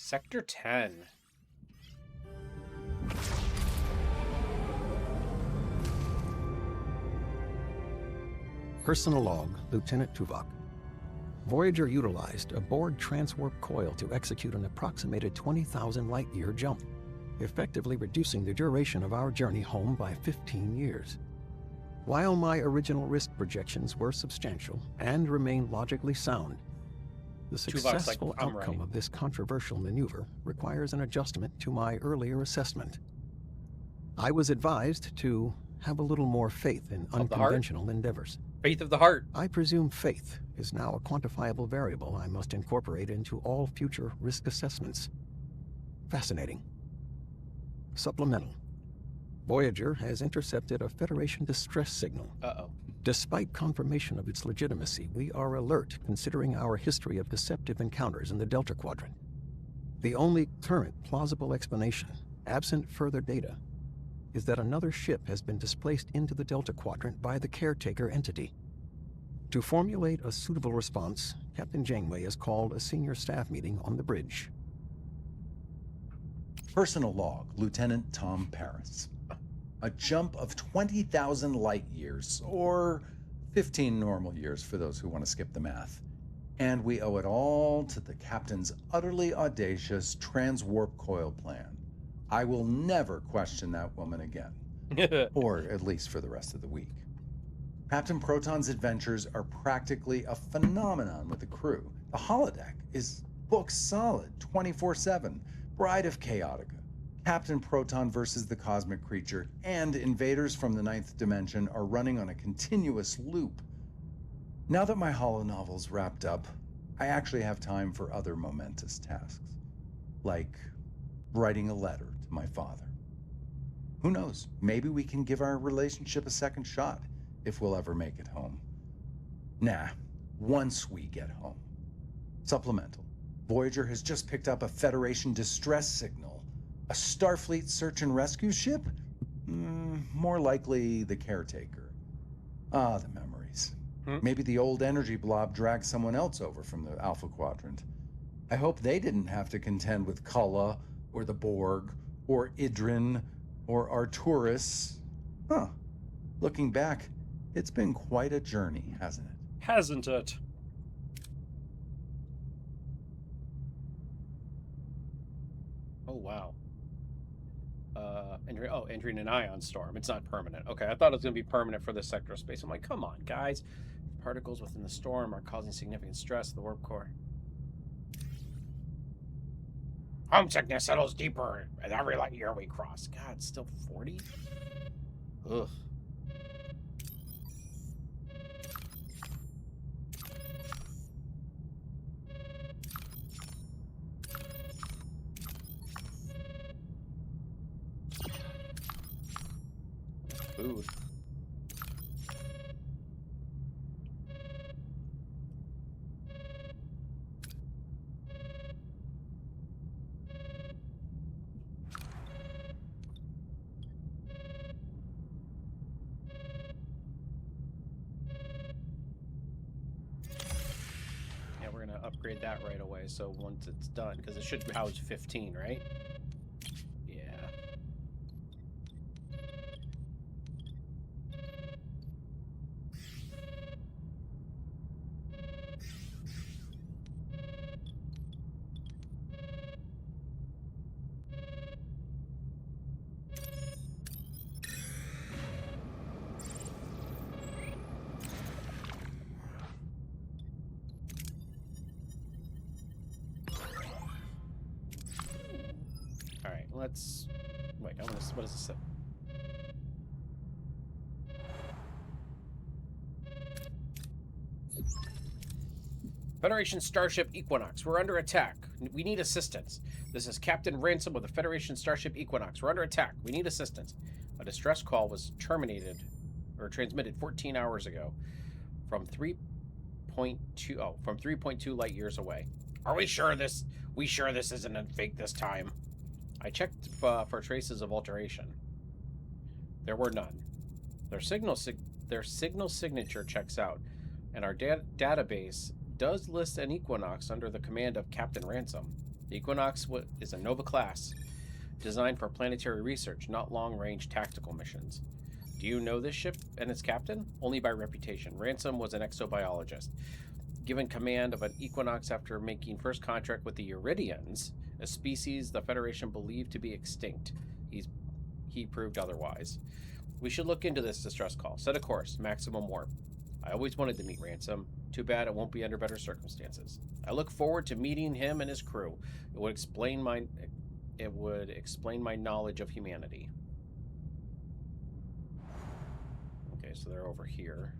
Sector 10. Personal log, Lieutenant Tuvok. Voyager utilized a Borg transwarp coil to execute an approximated 20,000 light-year jump, effectively reducing the duration of our journey home by 15 years. While my original risk projections were substantial and remain logically sound, the successful outcome of this controversial maneuver requires an adjustment to my earlier assessment. I was advised to have a little more faith in unconventional endeavors. Faith of the heart. I presume faith is now a quantifiable variable I must incorporate into all future risk assessments. Fascinating. Supplemental. Voyager has intercepted a Federation distress signal. Uh-oh. Despite confirmation of its legitimacy, we are alert considering our history of deceptive encounters in the Delta Quadrant. The only current plausible explanation, absent further data, is that another ship has been displaced into the Delta Quadrant by the caretaker entity. To formulate a suitable response, Captain Janeway has called a senior staff meeting on the bridge. Personal log, Lieutenant Tom Paris. A jump of 20,000 light years, or 15 normal years for those who want to skip the math. And we owe it all to the captain's utterly audacious transwarp coil plan. I will never question that woman again. Or at least for the rest of the week. Captain Proton's adventures are practically a phenomenon with the crew. The holodeck is book solid, 24/7. Bride of Chaotica. Captain Proton versus the cosmic creature and invaders from the 9th dimension are running on a continuous loop. Now that my holonovel's wrapped up, I actually have time for other momentous tasks. Like writing a letter to my father. Who knows, maybe we can give our relationship a second shot if we'll ever make it home. Nah, once we get home. Supplemental. Voyager has just picked up a Federation distress signal. A Starfleet search and rescue ship? More likely the caretaker. Ah, the memories. Maybe the old energy blob dragged someone else over from the Alpha Quadrant. I hope they didn't have to contend with Kulla, or the Borg, or Idrin, or Arturus. Looking back, it's been quite a journey, hasn't it? Hasn't it? Oh, wow. Entering an ion storm. It's not permanent. Okay, I thought it was going to be permanent for this sector of space. I'm like, come on, guys. Particles within the storm are causing significant stress to the warp core. Homesickness settles deeper at every light year we cross. God, it's still 40? Ugh. Food. Yeah, we're gonna upgrade that right away. So once it's done, because it should house 15, right? Yeah. Let's wait. What does this say? Federation Starship Equinox. We're under attack. We need assistance. This is Captain Ransom with the Federation Starship Equinox. We're under attack. We need assistance. A distress call was transmitted 14 hours ago from 3.2 light years away. Are we sure this isn't a fake this time? I checked for traces of alteration. There were none. Their signal signature checks out, and our database does list an Equinox under the command of Captain Ransom. The Equinox is a Nova class, designed for planetary research, not long-range tactical missions. Do you know this ship and its captain? Only by reputation. Ransom was an exobiologist. Given command of an Equinox after making first contact with the Uridians, a species the Federation believed to be extinct. He proved otherwise. We should look into this distress call. Set a course. Maximum warp. I always wanted to meet Ransom. Too bad it won't be under better circumstances. I look forward to meeting him and his crew. It would explain my knowledge of humanity. Okay, so they're over here.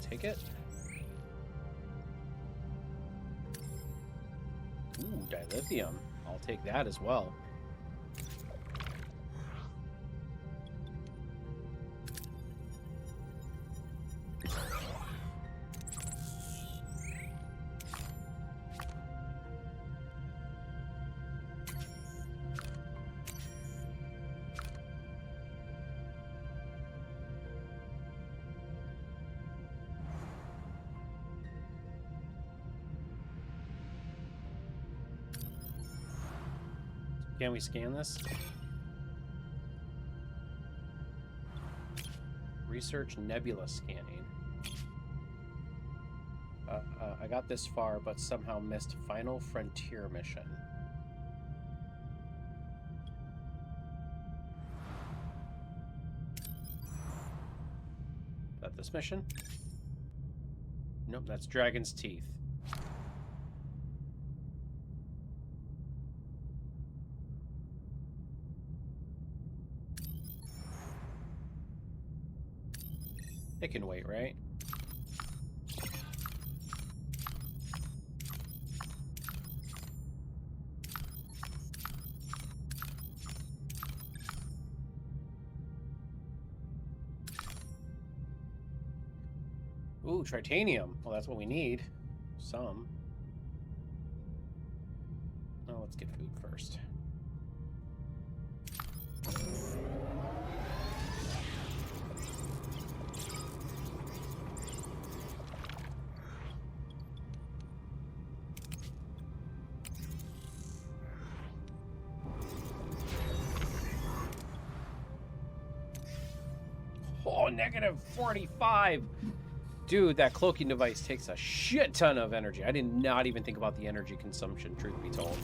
Take it. Ooh, dilithium. I'll take that as well. Can we scan this? Research nebula scanning. I got this far, but somehow missed Final Frontier mission. Is that this mission? Nope, that's Dragon's Teeth. It can wait, right? Ooh, titanium. Well, that's what we need. Some. Oh, let's get food first. Oh, -45. Dude, that cloaking device takes a shit ton of energy. I did not even think about the energy consumption, truth be told.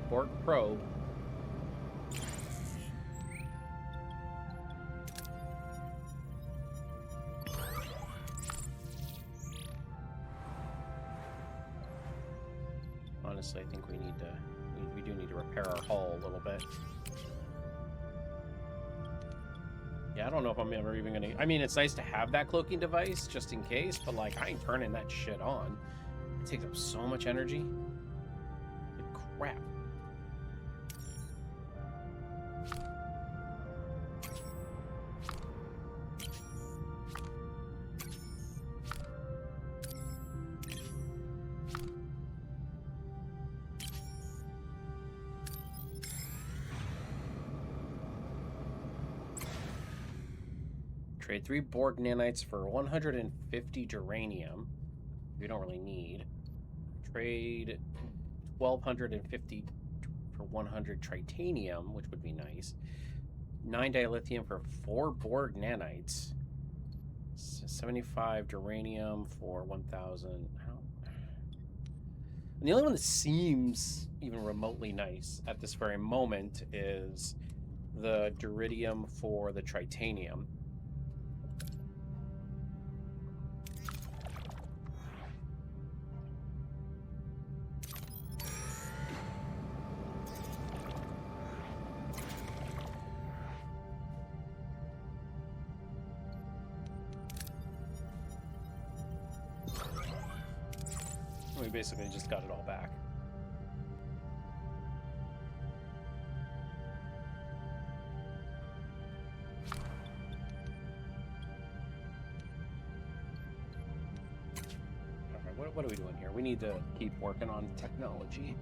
Borg probe. Honestly, I think we need to. We do need to repair our hull a little bit. Yeah, I don't know if I'm ever even gonna. I mean, it's nice to have that cloaking device just in case, but like, I ain't turning that shit on. It takes up so much energy. Good crap. Trade 3 Borg nanites for 150 geranium. We don't really need. Trade 1,250 for 100 tritanium, which would be nice. 9 dilithium for 4 Borg nanites. 75 geranium for 1,000. And the only one that seems even remotely nice at this very moment is the duridium for the tritanium. We basically just got it all back. Okay, what are we doing here? We need to keep working on technology.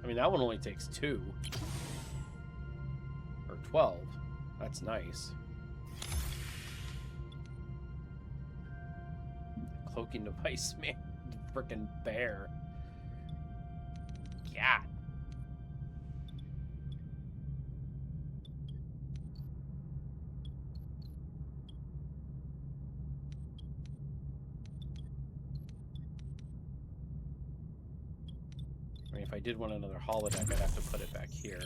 mean, that one only takes 2. Or 12. That's nice. Cloaking device, man. Frickin' bear. God. I mean, if I did want another holodeck, I'd have to put it back here.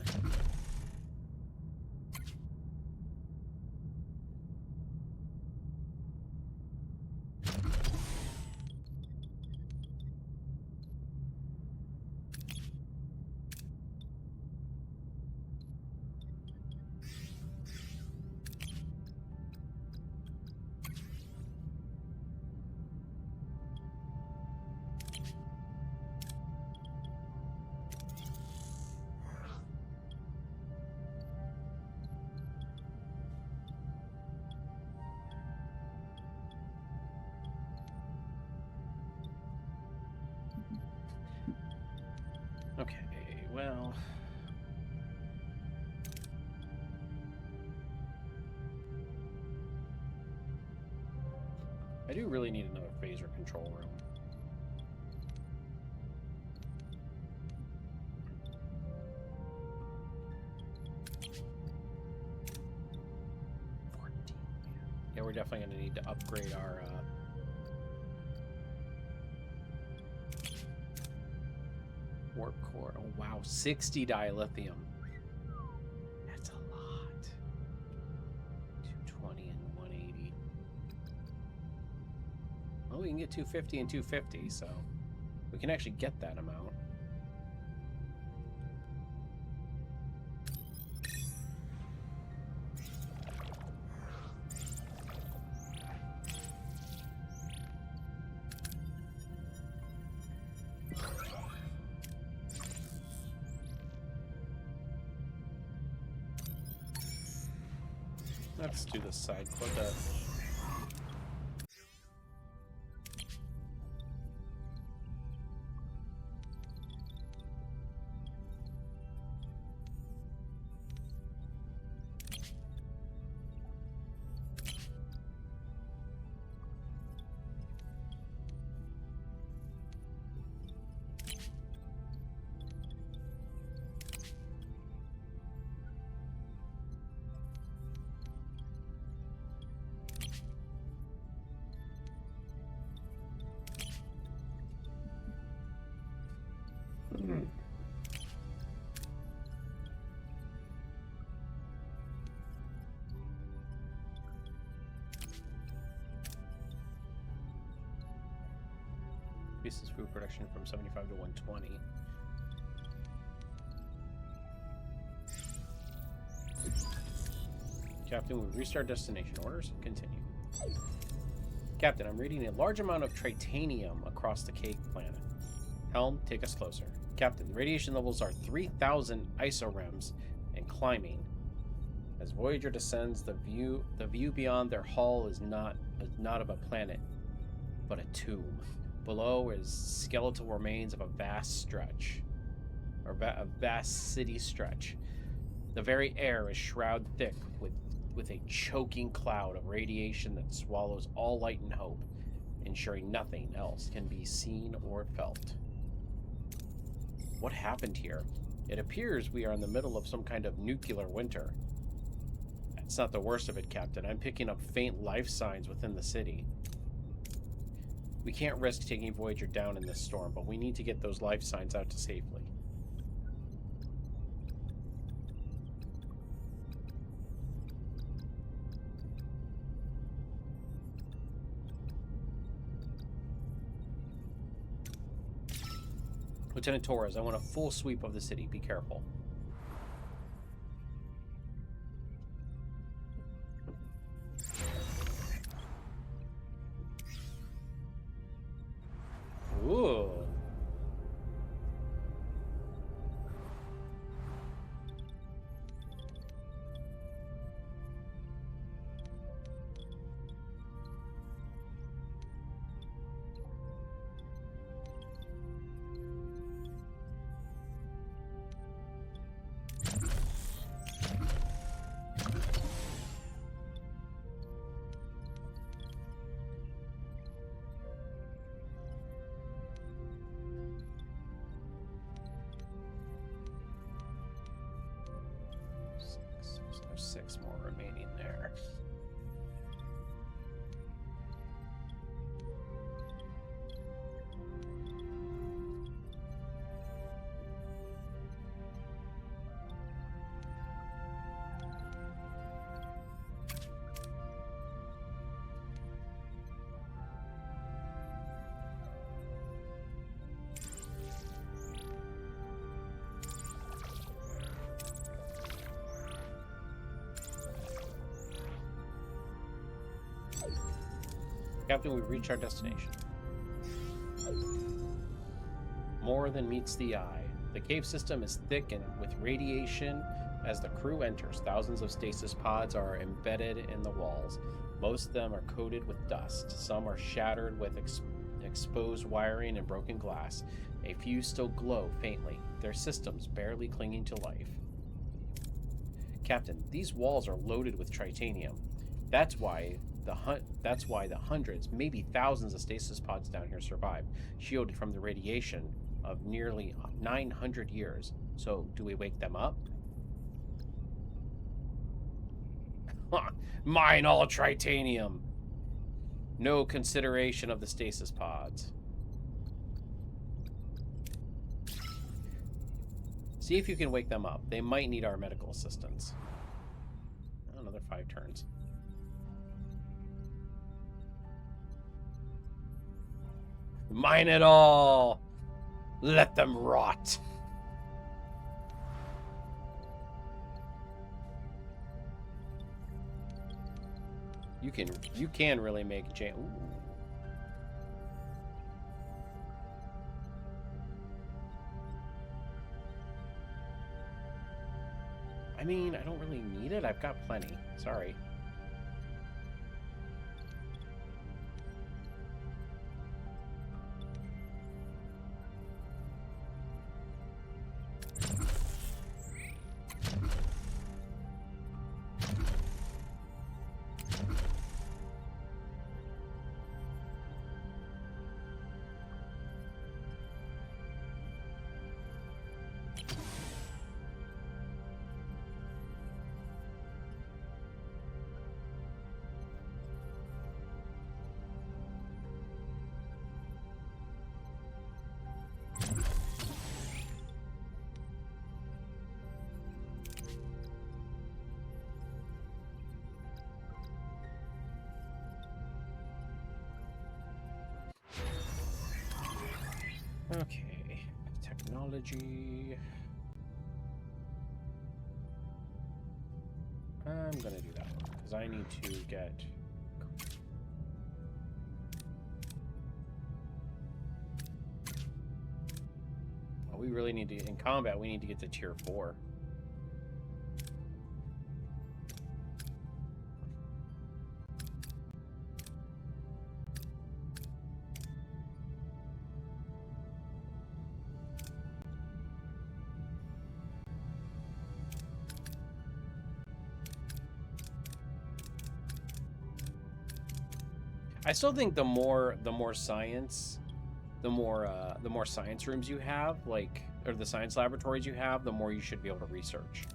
Okay, well... I do really need another phaser control room. Yeah, we're definitely going to need to upgrade our... warp core. Oh, wow. 60 dilithium. That's a lot. 220 and 180. Well, we can get 250 and 250, so we can actually get that amount. Let's do this side quest. Increases food production from 75 to 120. Captain, we restart destination orders. Continue. Captain, I'm reading a large amount of titanium across the cake planet. Helm, take us closer. Captain, the radiation levels are 3,000 isorems and climbing. As Voyager descends, the view beyond their hull is not of a planet, but a tomb. Below is skeletal remains of a vast stretch, or a vast city stretch. The very air is shrouded thick with a choking cloud of radiation that swallows all light and hope, ensuring nothing else can be seen or felt. What happened here? It appears we are in the middle of some kind of nuclear winter. That's not the worst of it, Captain. I'm picking up faint life signs within the city. We can't risk taking Voyager down in this storm, but we need to get those life signs out to safely. Lieutenant Torres, I want a full sweep of the city. Be careful. Ooh. Captain, we've reached our destination. More than meets the eye. The cave system is thick and with radiation as the crew enters. Thousands of stasis pods are embedded in the walls. Most of them are coated with dust. Some are shattered with exposed wiring and broken glass. A few still glow faintly, their systems barely clinging to life. Captain, these walls are loaded with titanium. That's why the hundreds, maybe thousands of stasis pods down here survived, shielded from the radiation of nearly 900 years. So, do we wake them up? Mine all titanium. No consideration of the stasis pods. See if you can wake them up. They might need our medical assistance. Another 5 turns. Mine it all. Let them rot. You can really make Ooh. I mean, I don't really need it. I've got plenty. Sorry. Okay, technology. I'm gonna do that one because I need to get. Well, we really need to, in combat, we need to get to tier 4. I still think the more science, the more science rooms you have, like, or the science laboratories you have, the more you should be able to research.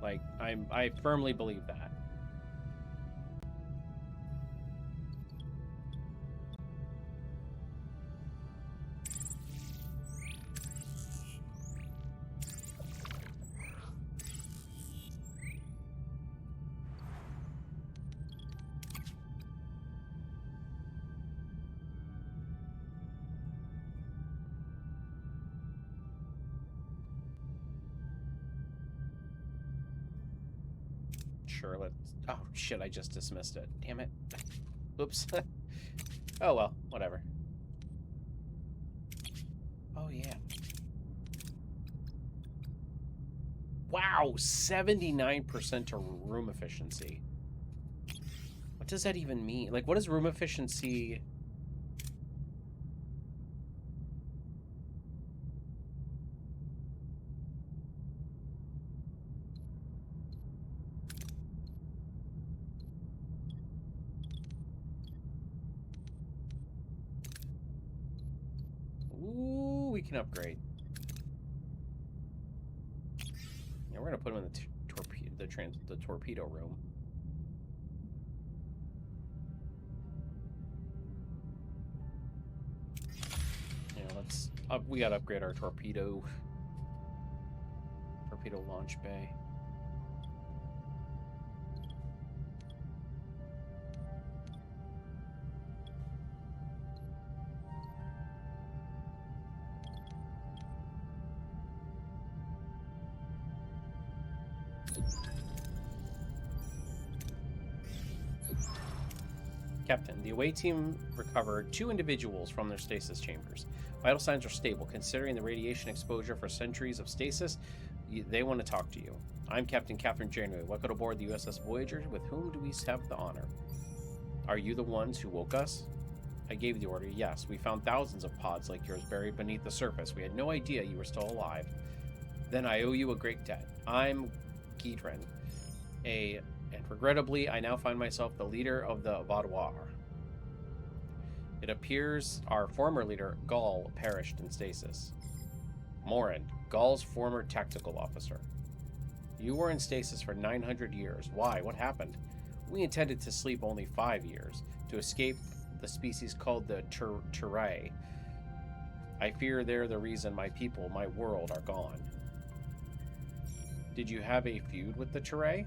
Like, I firmly believe that. Sure, let's... Oh, shit, I just dismissed it. Damn it. Oops. Oh, well, whatever. Oh, yeah. Wow, 79% to room efficiency. What does that even mean? Like, what is room efficiency... We can upgrade. Yeah, we're gonna put him in the torpedo room. Yeah, let's we gotta upgrade our torpedo launch bay. Captain, the away team recovered 2 individuals from their stasis chambers. Vital signs are stable. Considering the radiation exposure for centuries of stasis, they want to talk to you. I'm Captain Catherine Janeway. Welcome aboard the USS Voyager. With whom do we have the honor? Are you the ones who woke us? I gave the order, yes. We found thousands of pods like yours buried beneath the surface. We had no idea you were still alive. Then I owe you a great debt. I'm Gidrin, and regrettably, I now find myself the leader of the Vaudoir. It appears our former leader, Gaul, perished in stasis. Morin, Gaul's former tactical officer. You were in stasis for 900 years. Why? What happened? We intended to sleep only 5 years, to escape the species called the Trekkies. I fear they're the reason my people, my world, are gone. Did you have a feud with the Trekkies?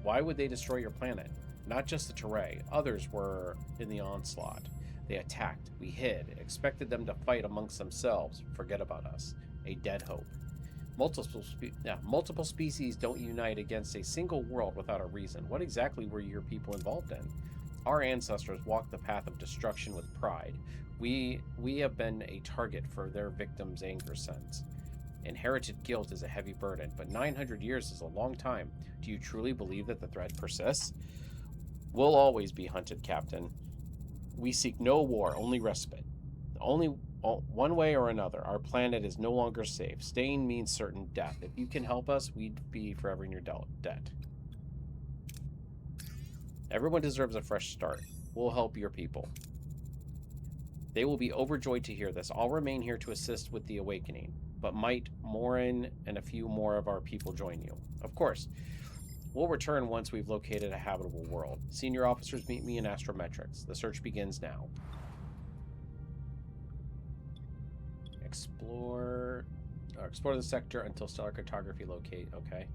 Why would they destroy your planet? Not just the Trekkies. Others were in the onslaught. They attacked. We hid. Expected them to fight amongst themselves. Forget about us. A dead hope. Multiple species don't unite against a single world without a reason. What exactly were your people involved in? Our ancestors walked the path of destruction with pride. We have been a target for their victims' anger sense. Inherited guilt is a heavy burden, but 900 years is a long time. Do you truly believe that the threat persists? We'll always be hunted, Captain. We seek no war, only respite. One way or another, our planet is no longer safe. Staying means certain death. If you can help us, we'd be forever in your debt. Everyone deserves a fresh start. We'll help your people. They will be overjoyed to hear this. I'll remain here to assist with the awakening, but might Morin and a few more of our people join you? Of course. We'll return once we've located a habitable world. Senior officers meet me in astrometrics. The search begins now. Explore the sector until stellar cartography locate. Okay.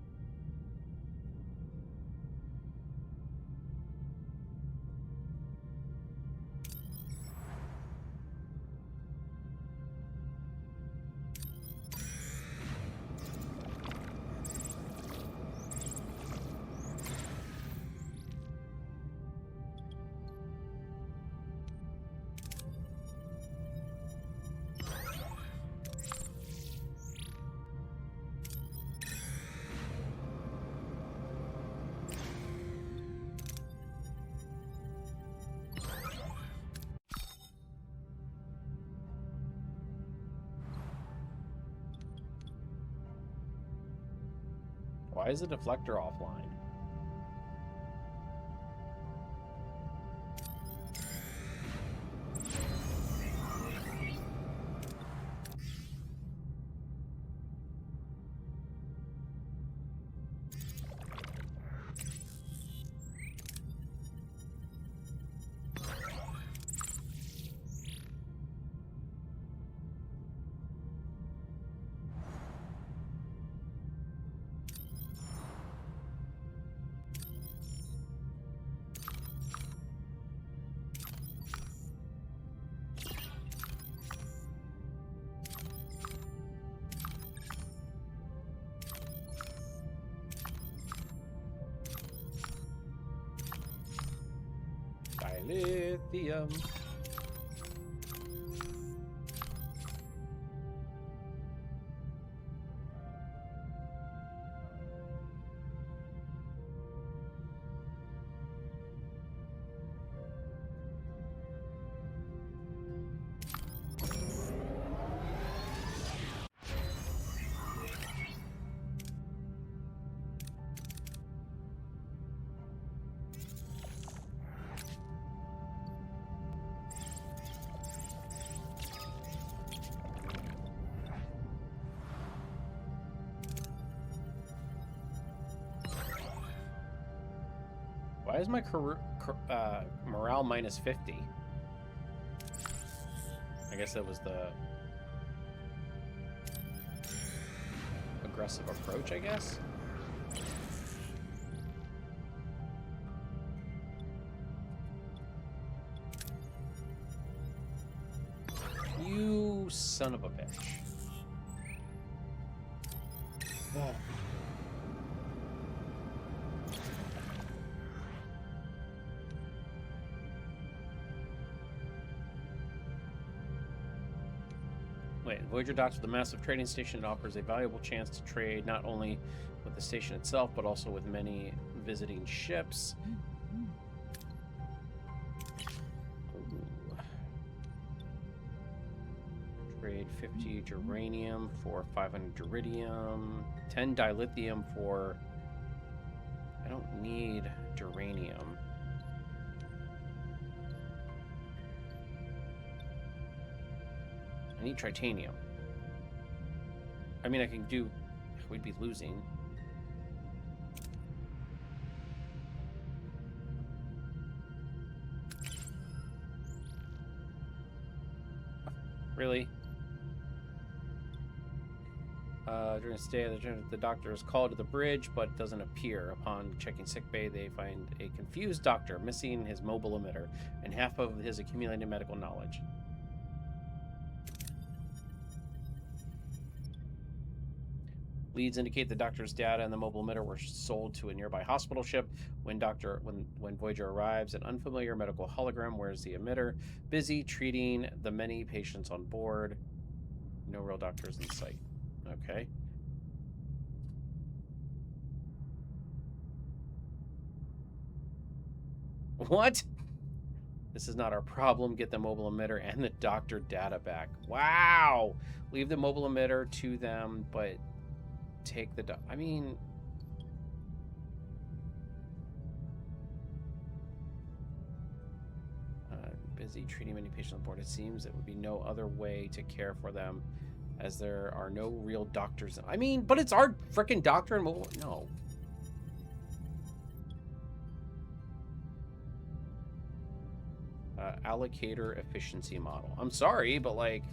Why is the deflector offline? Lithium. Why is my morale minus 50? I guess that was the aggressive approach, I guess? You son of a bitch. Oh. Voyager docks with a massive trading station. It offers a valuable chance to trade not only with the station itself, but also with many visiting ships. Ooh. Trade 50 germanium for 500 iridium, 10 dilithium for... I don't need germanium. I need titanium. I mean, I can do... We'd be losing. Really? During the stay, the doctor is called to the bridge, but doesn't appear. Upon checking sickbay, they find a confused doctor missing his mobile emitter and half of his accumulated medical knowledge. Leads indicate the doctor's data and the mobile emitter were sold to a nearby hospital ship. When Voyager arrives, an unfamiliar medical hologram wears the emitter, busy treating the many patients on board. No real doctors in sight. Okay. What? This is not our problem. Get the mobile emitter and the doctor data back. Wow! Leave the mobile emitter to them, but take the... I mean... busy treating many patients on board. It seems there would be no other way to care for them, as there are no real doctors. I mean, but it's our freaking doctor and mobile... No. Allocator efficiency model. I'm sorry, but like...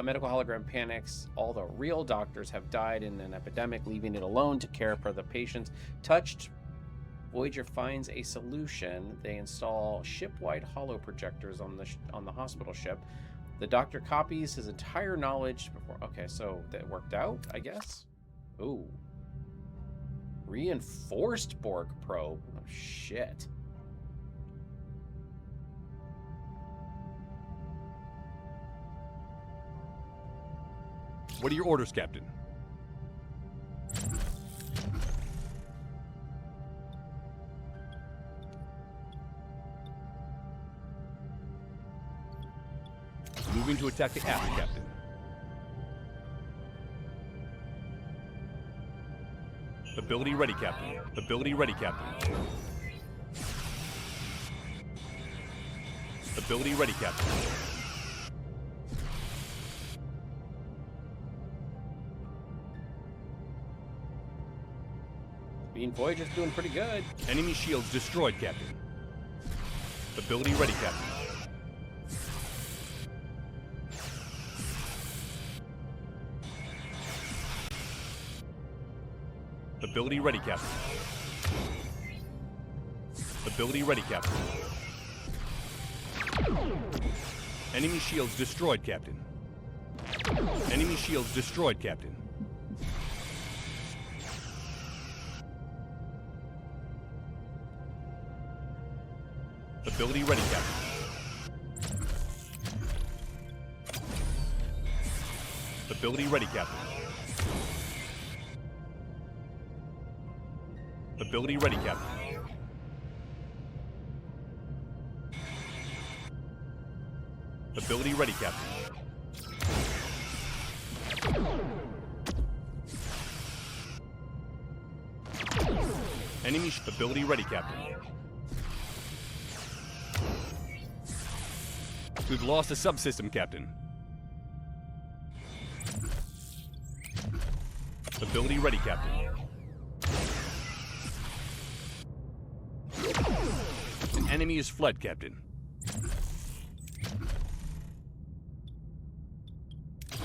medical hologram panics. All the real doctors have died in an epidemic, leaving it alone to care for the patients. Touched, Voyager finds a solution. They install ship-wide holo projectors on the hospital ship. The doctor copies his entire knowledge before... Okay, so that worked out, I guess? Ooh. Reinforced Borg probe. Oh, shit. What are your orders, Captain? Moving to attack the aft, Captain. Ability ready, Captain. Ability ready, Captain. Ability ready, Captain. Voyager's doing pretty good. Enemy shields destroyed, Captain. Ability ready, Captain. Ability ready, Captain. Ability ready, Captain. Enemy shields destroyed, Captain. Enemy shields destroyed, Captain. Ability ready, Captain. Ability ready, Captain. Ability ready, Captain. Ability ready, Captain. Enemy ability ready, Captain. We've lost a subsystem, Captain. Ability ready, Captain. An enemy is fled, Captain.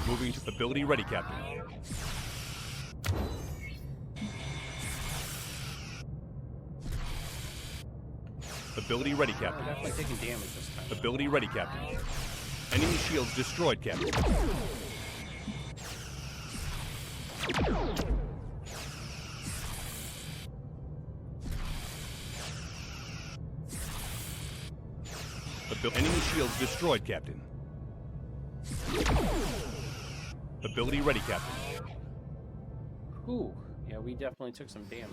Moving to ability ready, Captain. Ability ready, Captain. Definitely taking damage this time. Ability ready, Captain. Enemy shields destroyed, Captain. Enemy shields destroyed, Captain. Ability ready, Captain. Whew. Yeah, we definitely took some damage.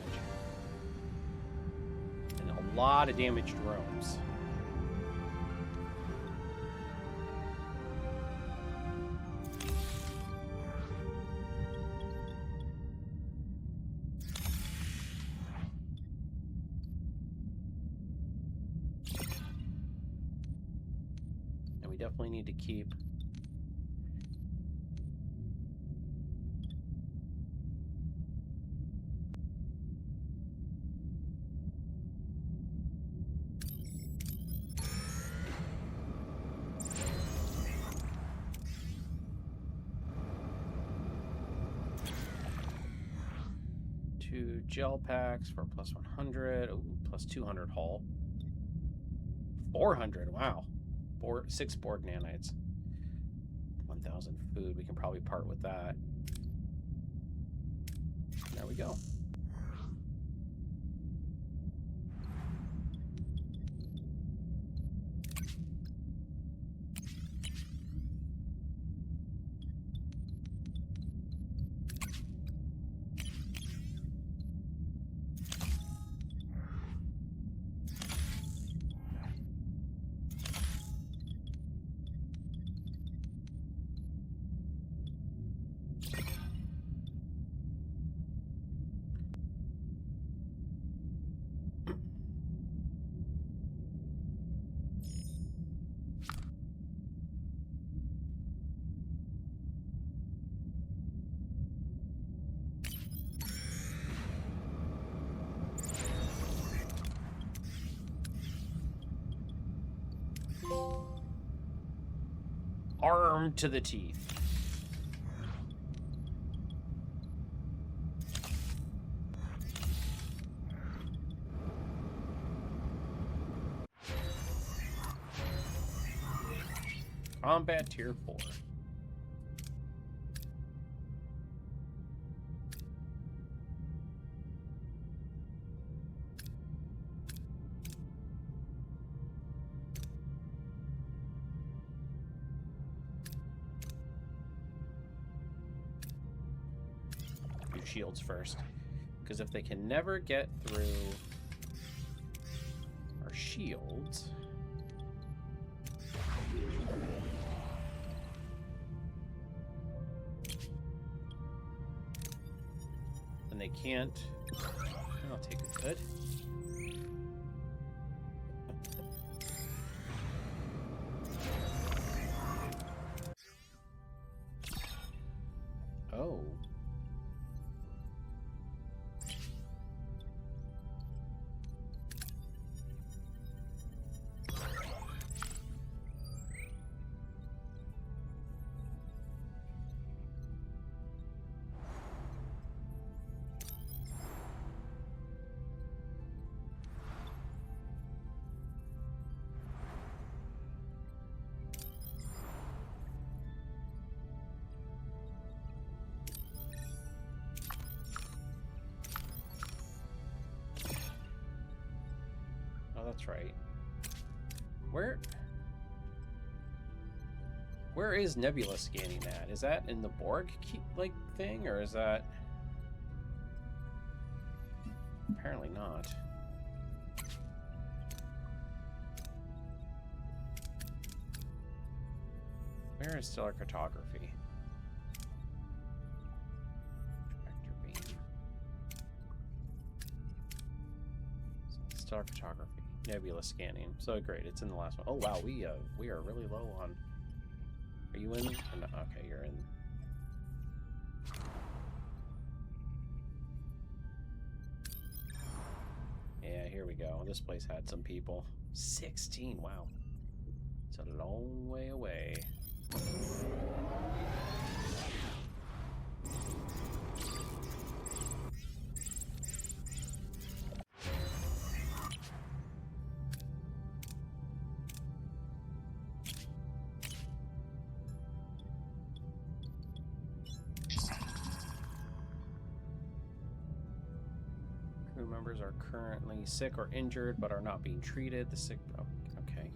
And a lot of damaged rooms. And we definitely need to keep two gel packs for plus 100. Ooh, plus 200 hull. 400. Wow. 6 board nanites. 1,000 food. We can probably part with that. There we go. Armed to the teeth. Combat tier 4. Shields first, because if they can never get through our shields, then they can't. I'll take a good. Oh. Oh, that's right. Where is Nebula scanning at? Is that in the Borg like thing, or is that apparently not? Where is stellar cartography? Vector beam. Stellar cartography. Nebula scanning. So great, it's in the last one. Oh wow, we are really low on. Are you in? Or no? Okay, you're in. Yeah, here we go. This place had some people. 16. Wow, it's a long way away. Crew members are currently sick or injured but are not being treated. The sick... Oh, okay.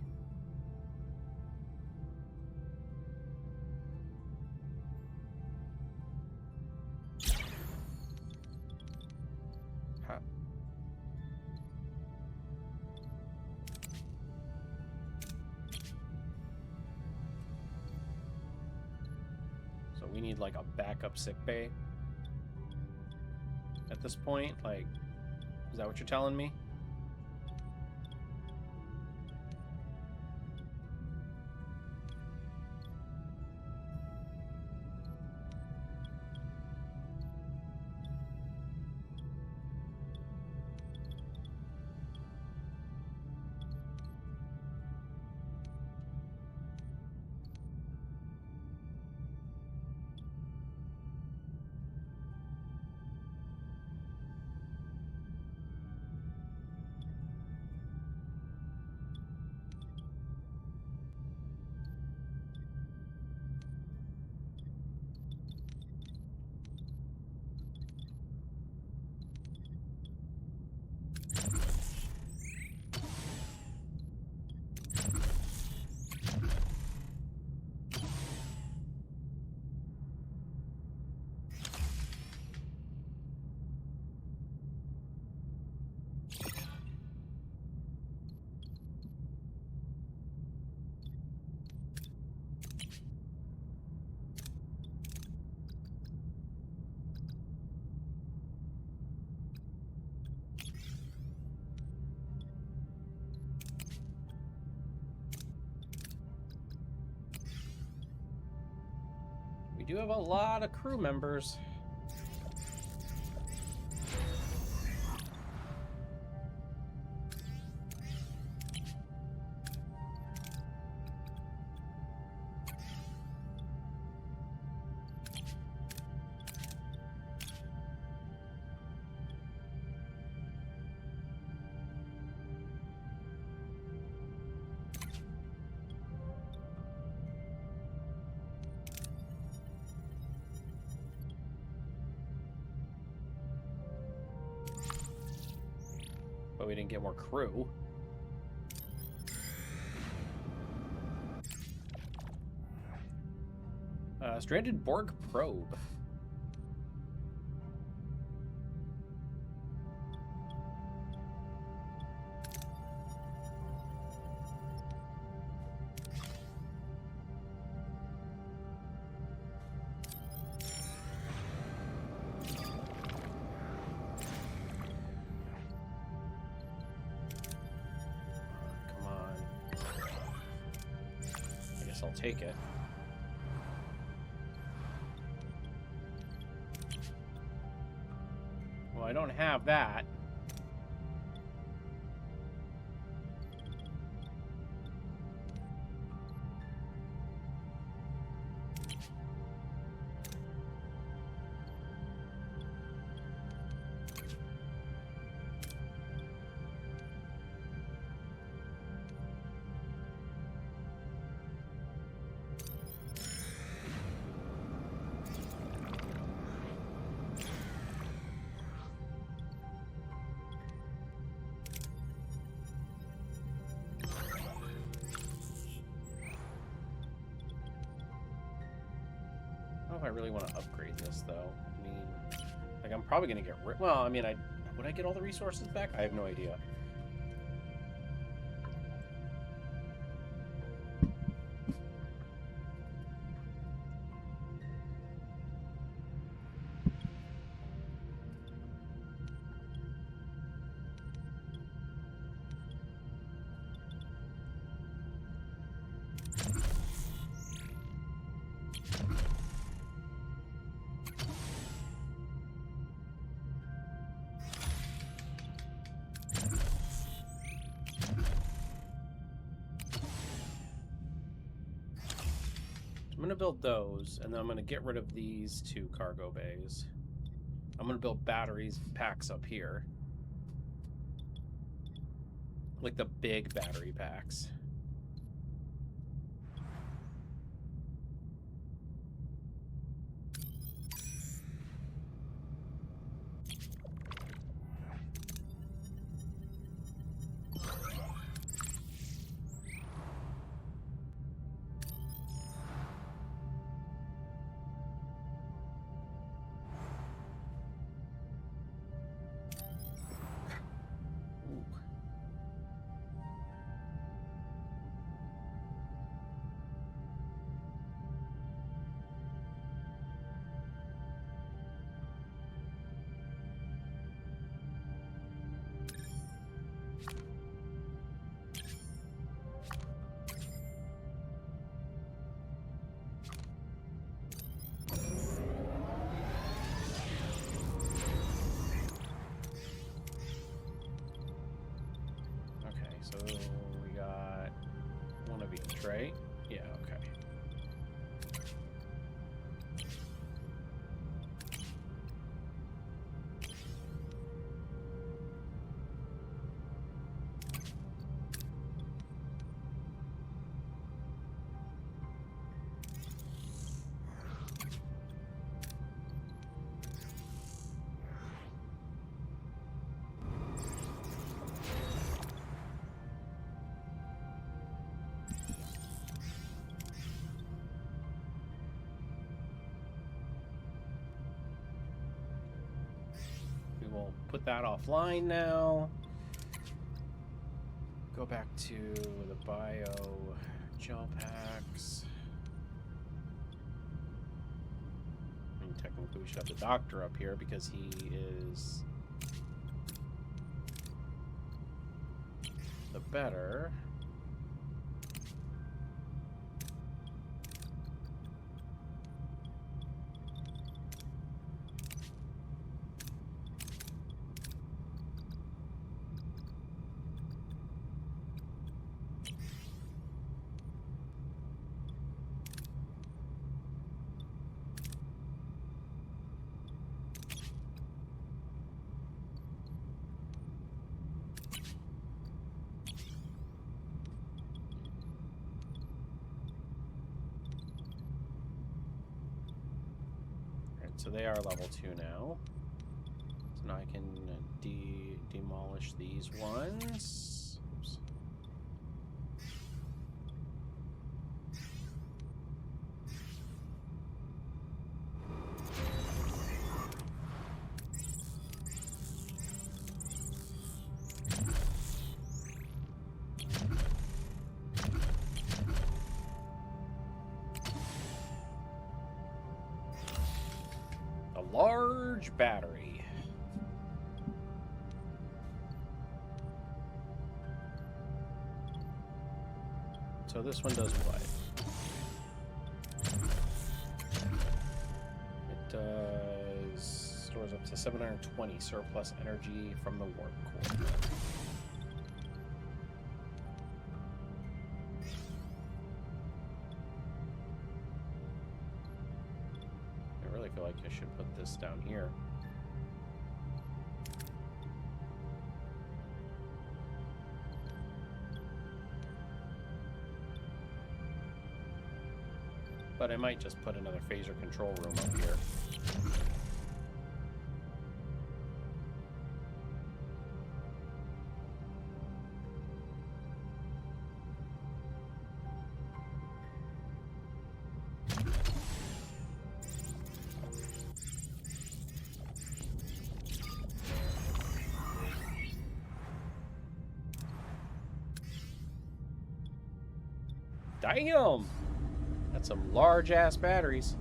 need like a backup sick bay at this point? Like, is that what you're telling me? We do have a lot of crew members. But we didn't get more crew. Stranded Borg probe. I'll take it. Well, I don't have that. I really want to upgrade this, though. I mean, like, I'm probably going to get rid... Well, I mean, would I get all the resources back? I have no idea. I'm going to build those, and then I'm going to get rid of these two cargo bays. I'm going to build batteries packs up here. Like the big battery packs. put that offline now. Go back to the bio gel packs. I mean, technically we should have the doctor up here because he is the better. So they are level 2 now. So now I can demolish these ones. Oops. Large battery. So this one does what? It does stores up to 720 surplus energy from the warp core. I feel like I should put this down here. But I might just put another phaser control room up here. Damn! That's some large-ass batteries.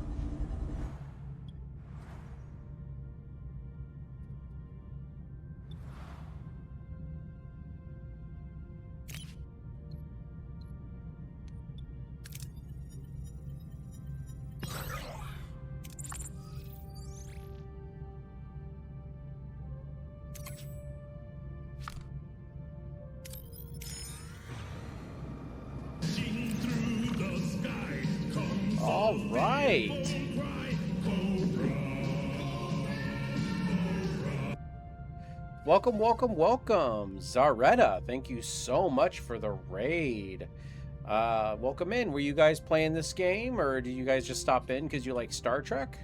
All right. Welcome, welcome, welcome. Zaretta, thank you so much for the raid. Welcome in. Were you guys playing this game, or did you guys just stop in because you like Star Trek?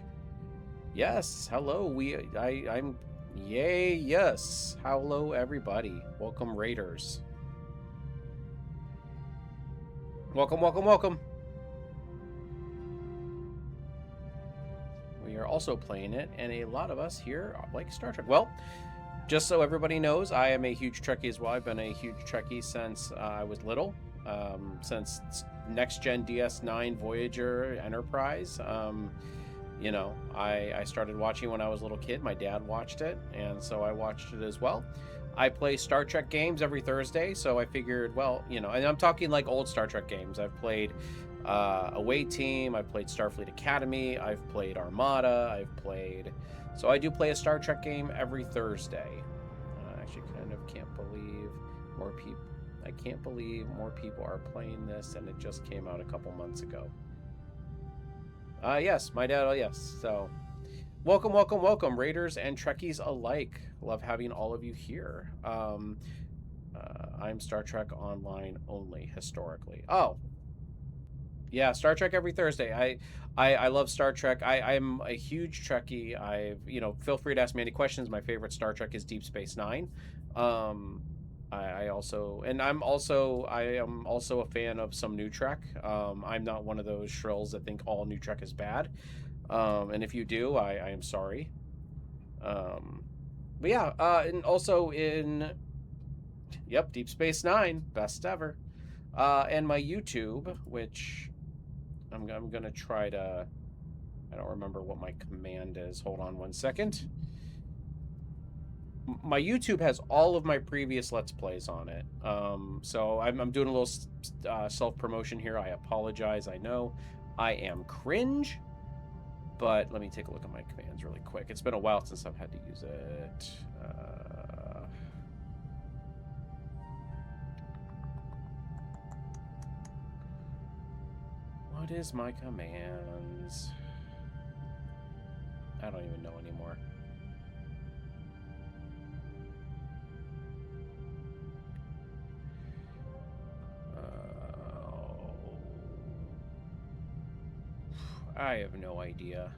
Yes. Hello. I'm yay. Yes. Hello, everybody. Welcome, raiders. Welcome, welcome, welcome. We are also playing it, and a lot of us here like Star Trek. Well, just so everybody knows, I am a huge Trekkie as well. I've been a huge Trekkie since I was little, since Next Gen DS9, Voyager, Enterprise. You know, I started watching when I was a little kid. My dad watched it, and so I watched it as well. I play Star Trek games every Thursday, so I figured, well, you know, and I'm talking like old Star Trek games. I've played Away Team, I've played Starfleet Academy, I've played Armada, so I do play a Star Trek game every Thursday. I actually kind of can't believe more people are playing this, and it just came out a couple months ago. Yes, my dad, yes. So, welcome, welcome, welcome, Raiders and Trekkies alike. Love having all of you here. I'm Star Trek Online only, historically. Oh, yeah, Star Trek every Thursday. I love Star Trek. I'm a huge Trekkie. Feel free to ask me any questions. My favorite Star Trek is Deep Space Nine. I am also a fan of some new Trek. I'm not one of those shrills that think all new Trek is bad. And if you do, I am sorry. But yeah, and also in, yep, Deep Space Nine, best ever. And my YouTube, which I'm gonna try to, I don't remember what my command is. Hold on one second. My YouTube has all of my previous Let's Plays on it. So I'm doing a little self-promotion here. I apologize. I know I am cringe, but let me take a look at my commands really quick. It's been a while since I've had to use it. What is my commands? I don't even know anymore. I have no idea.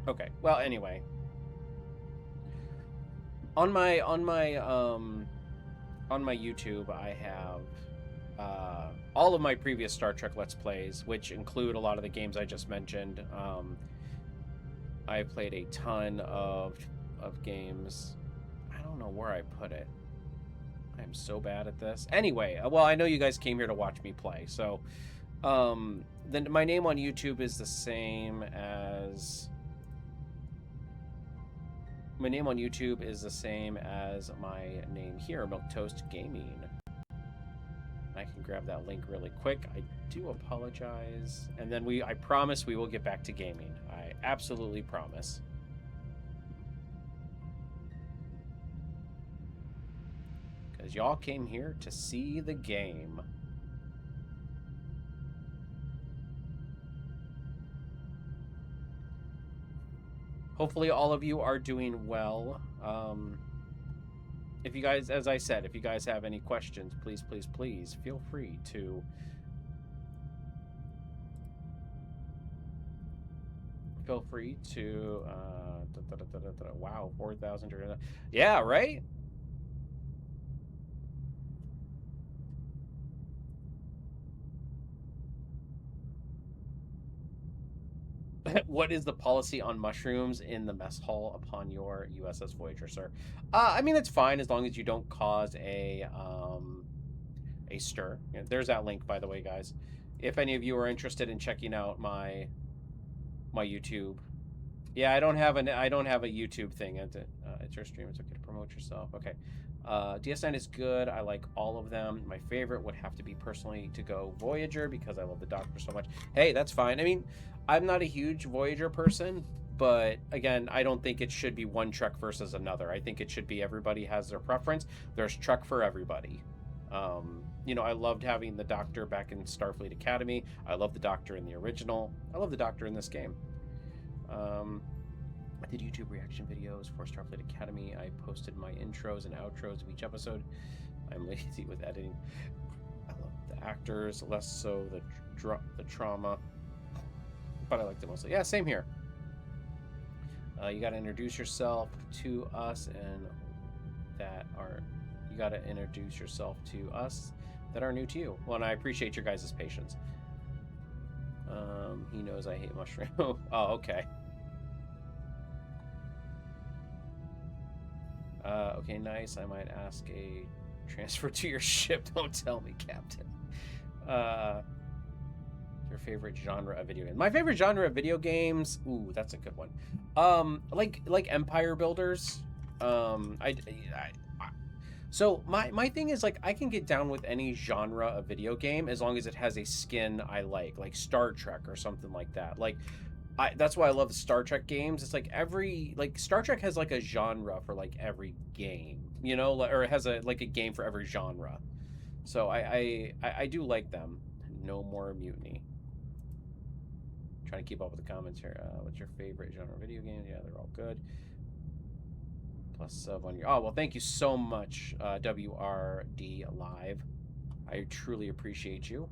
Okay. Well, anyway, on my YouTube, I have all of my previous Star Trek Let's Plays, which include a lot of the games I just mentioned. I played a ton of games. I don't know where I put it. I'm so bad at this. Anyway, well, I know you guys came here to watch me play, so then my name on YouTube is the same as my name here, Milk Toast Gaming. I can grab that link really quick. I do apologize. And then I promise we will get back to gaming. I absolutely promise. Because y'all came here to see the game. Hopefully all of you are doing well. If you guys, as I said, if you guys have any questions, please feel free to wow, 4,000. Yeah, right? What is the policy on mushrooms in the mess hall upon your USS Voyager, sir? I mean, it's fine as long as you don't cause a stir. Yeah, there's that link, by the way, guys. If any of you are interested in checking out my YouTube, yeah, I don't have a YouTube thing. It's your stream. It's okay to promote yourself. Okay. DS9 is good. I like all of them. My favorite would have to be personally to go Voyager because I love the Doctor so much. Hey, that's fine. I mean, I'm not a huge Voyager person, but again, I don't think it should be one Trek versus another. I think it should be everybody has their preference. There's Trek for everybody. You know, I loved having the Doctor back in Starfleet Academy. I love the Doctor in the original. I love the Doctor in this game. I did YouTube reaction videos for Starfleet Academy. I posted my intros and outros of each episode. I'm lazy with editing. I love the actors, less so the trauma, but I like them mostly. Yeah, same here. You got to introduce yourself to us you got to introduce yourself to us that are new to you. Well, and I appreciate your guys' patience. He knows I hate mushroom. Oh, okay. Okay, nice. I might ask a transfer to your ship. Don't tell me, Captain. Your favorite genre of video games? My favorite genre of video games. Ooh, that's a good one. Like Empire Builders. So my thing is, like, I can get down with any genre of video game as long as it has a skin I like Star Trek or something like that. Like, that's why I love the Star Trek games. It's like Star Trek has like a genre for like every game, you know, or it has a game for every genre. So I do like them. No more mutiny. Trying to keep up with the comments here. What's your favorite genre of video games? Yeah, they're all good. Plus sub on your. Oh well, thank you so much, WRD Live. I truly appreciate you.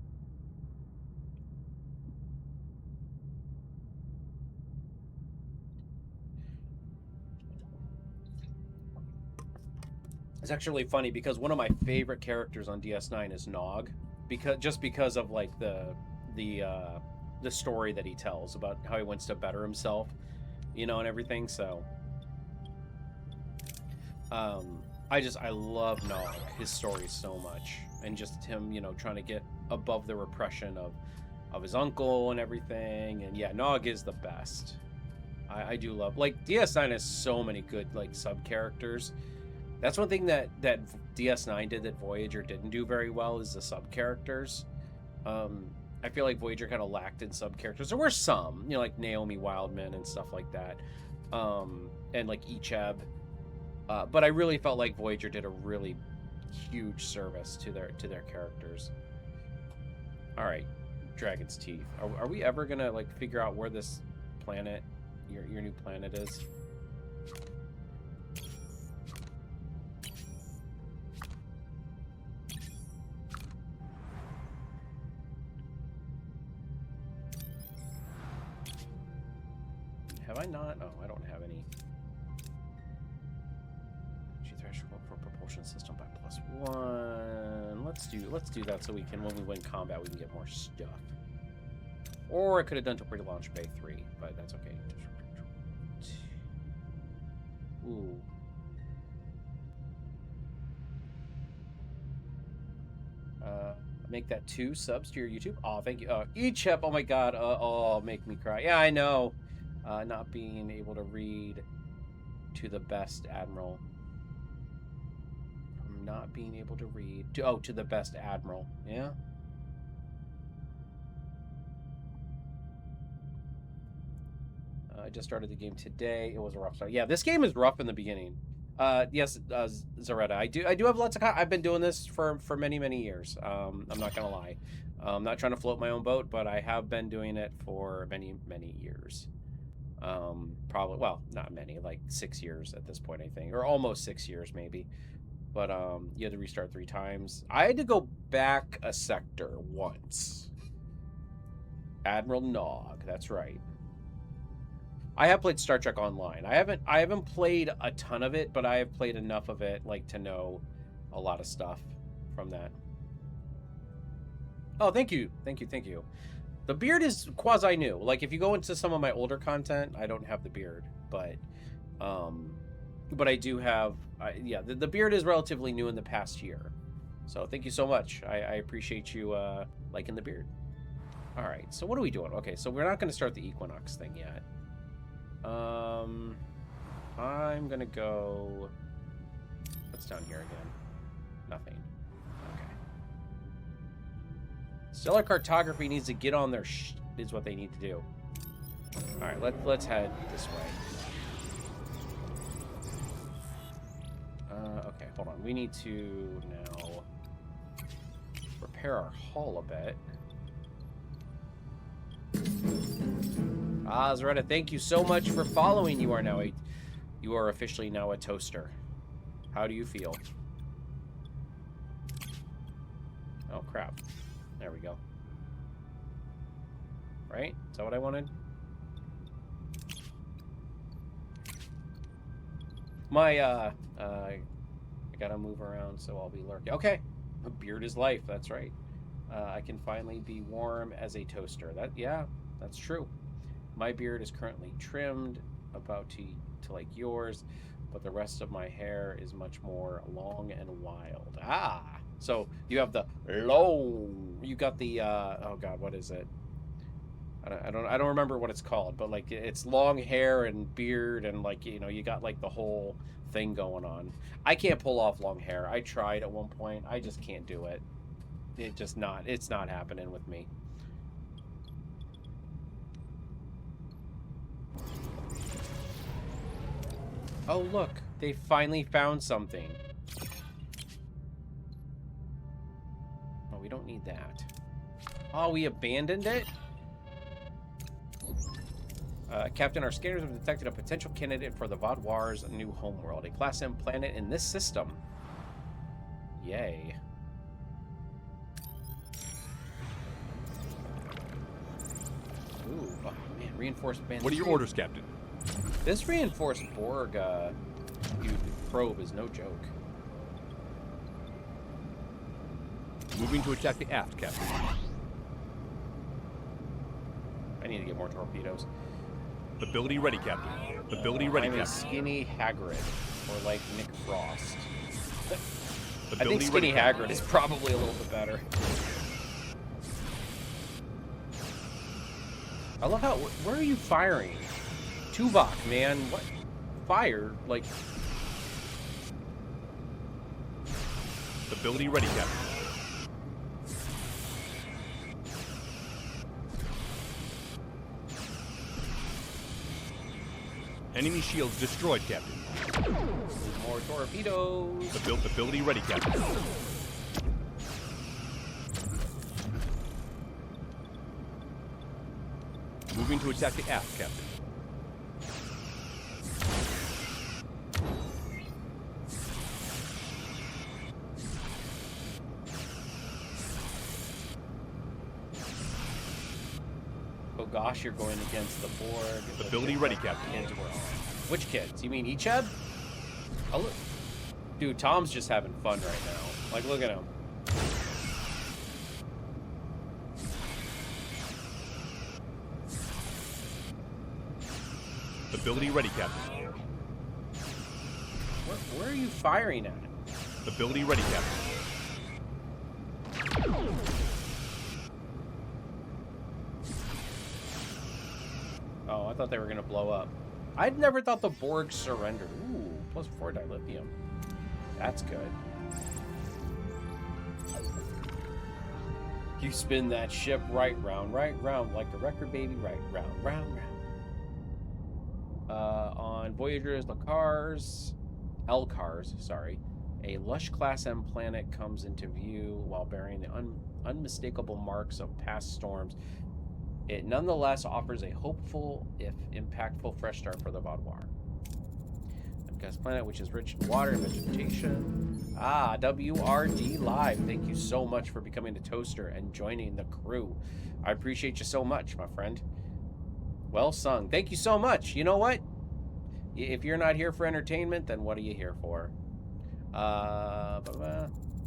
It's actually funny because one of my favorite characters on DS9 is Nog, because of like the story that he tells about how he wants to better himself, you know, and everything. So I love Nog, his story so much, and just him, you know, trying to get above the repression of his uncle and everything. And yeah, Nog is the best. I do love, like, DS9 has so many good, like, sub characters. That's one thing that DS9 did that Voyager didn't do very well, is the sub characters. I feel like Voyager kind of lacked in sub characters. There were some, you know, like Naomi Wildman and stuff like that, and like Icheb. But I really felt like Voyager did a really huge service to their characters. All right, Dragon's Teeth. Are we ever gonna like figure out where this planet, your new planet, is? Have I not? Oh, I don't have any. Threshold for propulsion system by +1. Let's do that so we can, when we win combat, we can get more stuff. Or I could have done to pre-launch Bay 3, but that's okay. Ooh. Make that 2 subs to your YouTube. Oh, thank you. Ichep, oh my god. Oh, make me cry. Yeah, I know. Not being able to read to the best admiral. Not being able to read to the best admiral. Yeah. I just started the game today. It was a rough start. Yeah, this game is rough in the beginning. Yes, Zaretta, I do have lots of. I've been doing this for many years. I'm not gonna lie. I'm not trying to float my own boat, but I have been doing it for many years. Probably, well, not many, like 6 years at this point, I think, or almost 6 years maybe. But you had to restart 3 times. I had to go back a sector once. Admiral Nog, that's right. I have played Star Trek Online. I haven't played a ton of it, but I have played enough of it like to know a lot of stuff from that. Oh, thank you. The beard is quasi new. Like if you go into some of my older content, I don't have the beard, but I do have, yeah, the beard is relatively new in the past year. So thank you so much. I appreciate you liking the beard. All right, so what are we doing? Okay, so we're not going to start the Equinox thing yet. I'm going to go, what's down here again? Nothing. Okay. Stellar cartography needs to get on their is what they need to do. All right, let's head this way. Okay, hold on. We need to now repair our hull a bit. Ah, Zaretta, thank you so much for following. You are officially now a toaster. How do you feel? Oh crap. There we go. Right? Is that what I wanted? My I gotta move around, so I'll be lurking. Okay, a beard is life. That's right. I can finally be warm as a toaster. Yeah, that's true. My beard is currently trimmed, about to like yours, but the rest of my hair is much more long and wild. Ah, so you have the long. You got the oh god, what is it? I don't remember what it's called, but like it's long hair and beard and like, you know, you got like the whole thing going on. I can't pull off long hair. I tried at one point. I just can't do it. It's not happening with me. Oh look, they finally found something. Oh, we don't need that. Oh, we abandoned it? Captain, our scanners have detected a potential candidate for the Vaadwaur's new homeworld, a Class M planet in this system. Yay. Ooh, oh man, reinforced band. What are your orders, Captain? This reinforced Borg probe is no joke. Moving to attack the aft, Captain. I need to get more torpedoes. Ability ready, Captain. Ability ready, I'm a Captain. skinny Hagrid. Or like Nick Frost. I think Ability Skinny ready, Captain. Haggard is probably a little bit better. I love how... Where are you firing? Tuvok, man. What? Fire? Like... Ability ready, Captain. Enemy shields destroyed, Captain. More torpedoes. Ability ready, Captain. Moving to attack the aft, Captain. Oh gosh, you're going against the Borg. Ability ready, Captain. Kids were on. Which kids? You mean Icheb? Oh, look. Dude, Tom's just having fun right now. Like, look at him. Ability ready, Captain. Where are you firing at? Ability ready, Captain. Oh, I thought they were going to blow up. I'd never thought the Borg surrendered. Ooh, +4 dilithium. That's good. You spin that ship right round, like a record, baby, right round, round, round. On Voyager's L-Cars, sorry, a lush Class M planet comes into view while bearing the unmistakable marks of past storms. It nonetheless offers a hopeful, if impactful, fresh start for the Vaudouar. A gas planet which is rich in water and vegetation. Ah, WRD Live. Thank you so much for becoming a toaster and joining the crew. I appreciate you so much, my friend. Well sung. Thank you so much. You know what? If you're not here for entertainment, then what are you here for?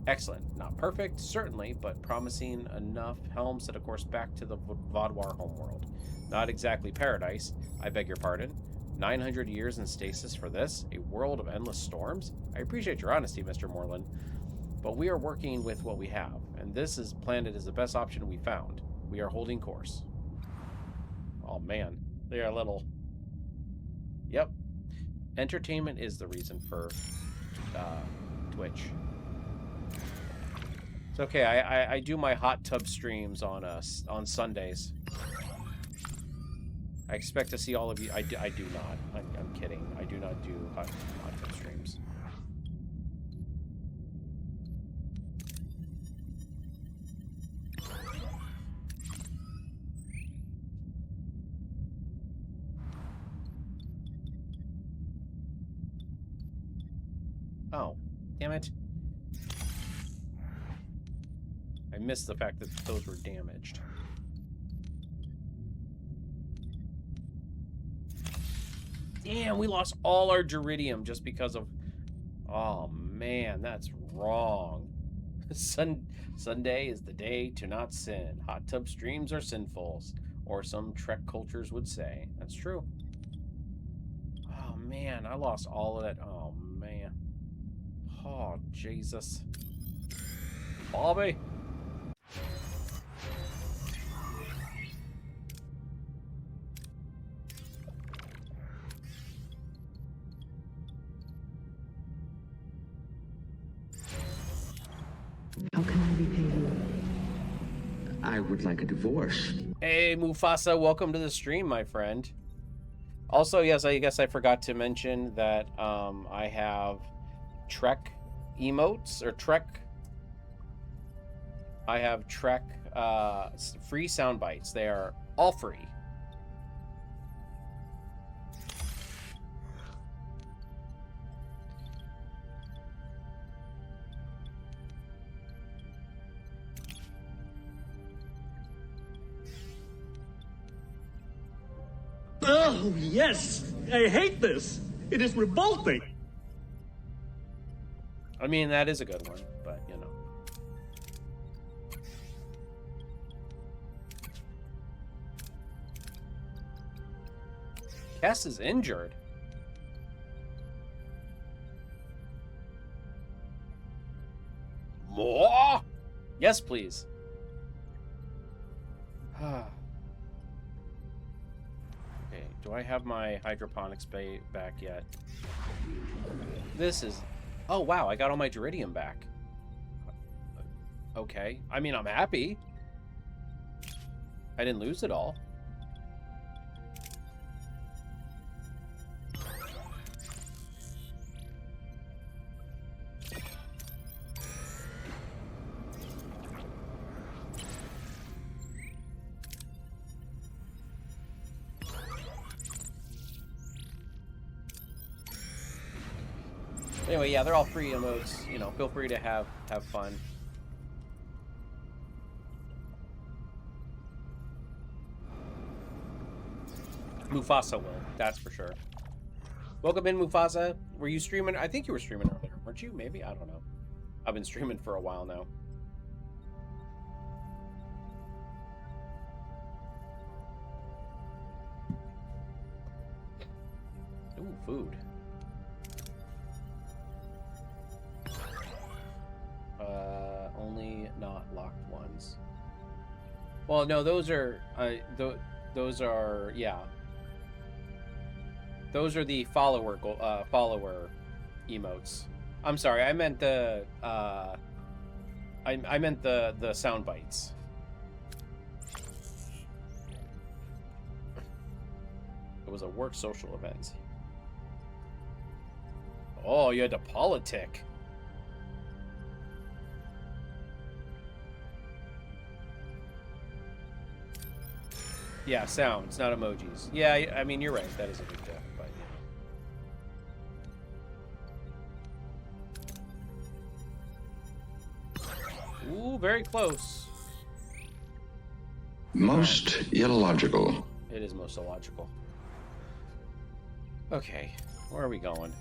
Excellent. Not perfect, certainly, but promising enough. Helm set a course back to the Vaudouar homeworld. Not exactly paradise, I beg your pardon. 900 years in stasis for this? A world of endless storms? I appreciate your honesty, Mr. Moreland, but we are working with what we have, and this planet is the best option we found. We are holding course. Oh, man. They are little... Yep. Entertainment is the reason for Twitch. It's okay. I do my hot tub streams on Sundays. I expect to see all of you. I do not. I'm kidding. I do not do hot tub streams. Oh, damn it. I missed the fact that those were damaged. Damn, we lost all our Geridium just because of... Oh, man, that's wrong. Sunday is the day to not sin. Hot tub streams are sinfuls, or some Trek cultures would say. That's true. Oh, man, I lost all of that. Oh, man. Oh, Jesus. Bobby. How can I repay you? I would like a divorce. Hey, Mufasa, welcome to the stream, my friend. Also, yes, I guess I forgot to mention that I have Trek emotes, or Trek... I have Trek free sound bites. They are all free. Oh, yes! I hate this! It is revolting! I mean, that is a good one, but, you know. Cass is injured. Yes, please. Okay, do I have my hydroponics bay back yet? This is... Oh, wow, I got all my Duridium back. Okay. I mean, I'm happy. I didn't lose it all. Anyway, yeah, they're all free emotes. You know, feel free to have fun. Mufasa will, that's for sure. Welcome in, Mufasa. Were you streaming? I think you were streaming earlier, weren't you? Maybe? I don't know. I've been streaming for a while now. Ooh, food. Only not locked ones. Well, no, those are those are, yeah. Those are the follower emotes. I'm sorry, I meant the I meant the sound bites. It was a work social event. Oh, you had to politic. Yeah, sounds, not emojis. Yeah, I mean, you're right. That is a big deal. But... Ooh, very close. Most illogical. It is most illogical. Okay, where are we going?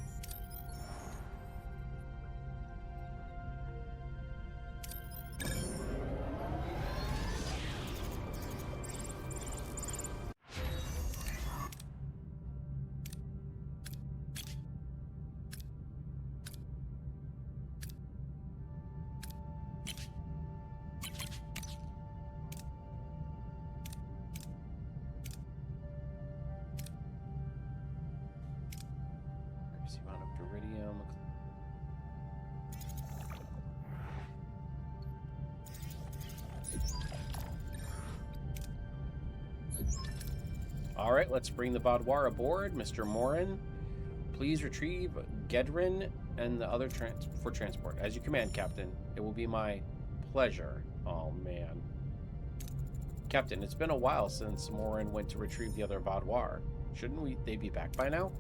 Alright, let's bring the Vaudoir aboard. Mr. Morin, please retrieve Gedrin and the other for transport. As you command, Captain. It will be my pleasure. Oh, man. Captain, it's been a while since Morin went to retrieve the other Vaudoir. Shouldn't they be back by now?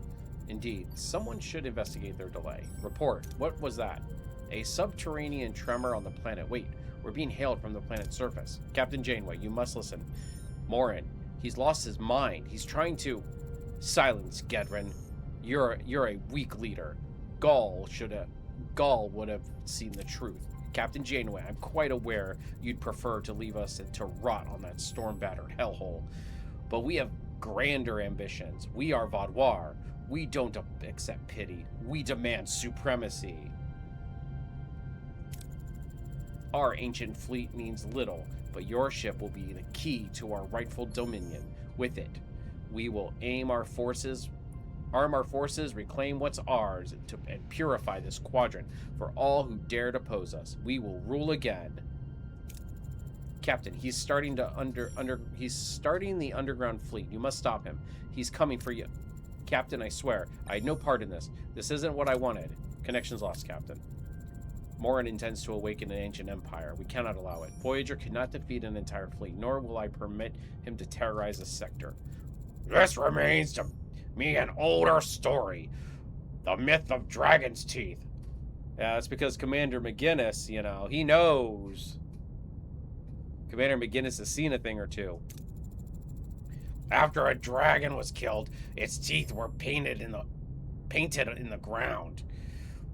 Indeed. Someone should investigate their delay. Report. What was that? A subterranean tremor on the planet. Wait, we're being hailed from the planet's surface. Captain Janeway, you must listen. Morin, he's lost his mind. He's trying to... Silence, Gedrin. You're a weak leader. Gaul would have seen the truth. Captain Janeway, I'm quite aware you'd prefer to leave us to rot on that storm-battered hellhole. But we have grander ambitions. We are Vaudoir. We don't accept pity. We demand supremacy. Our ancient fleet means little, but your ship will be the key to our rightful dominion. With it, we will arm our forces, reclaim what's ours, and purify this quadrant for all who dare to oppose us. We will rule again. Captain, he's starting the underground fleet. You must stop him. He's coming for you. Captain, I swear, I had no part in this. This isn't what I wanted. Connections lost, Captain. Morin intends to awaken an ancient empire. We cannot allow it. Voyager cannot defeat an entire fleet, nor will I permit him to terrorize a sector. This remains to me an older story. The myth of Dragon's Teeth. Yeah, that's because Commander McGinnis, you know, he knows. Commander McGinnis has seen a thing or two. After a dragon was killed, its teeth were painted in the ground.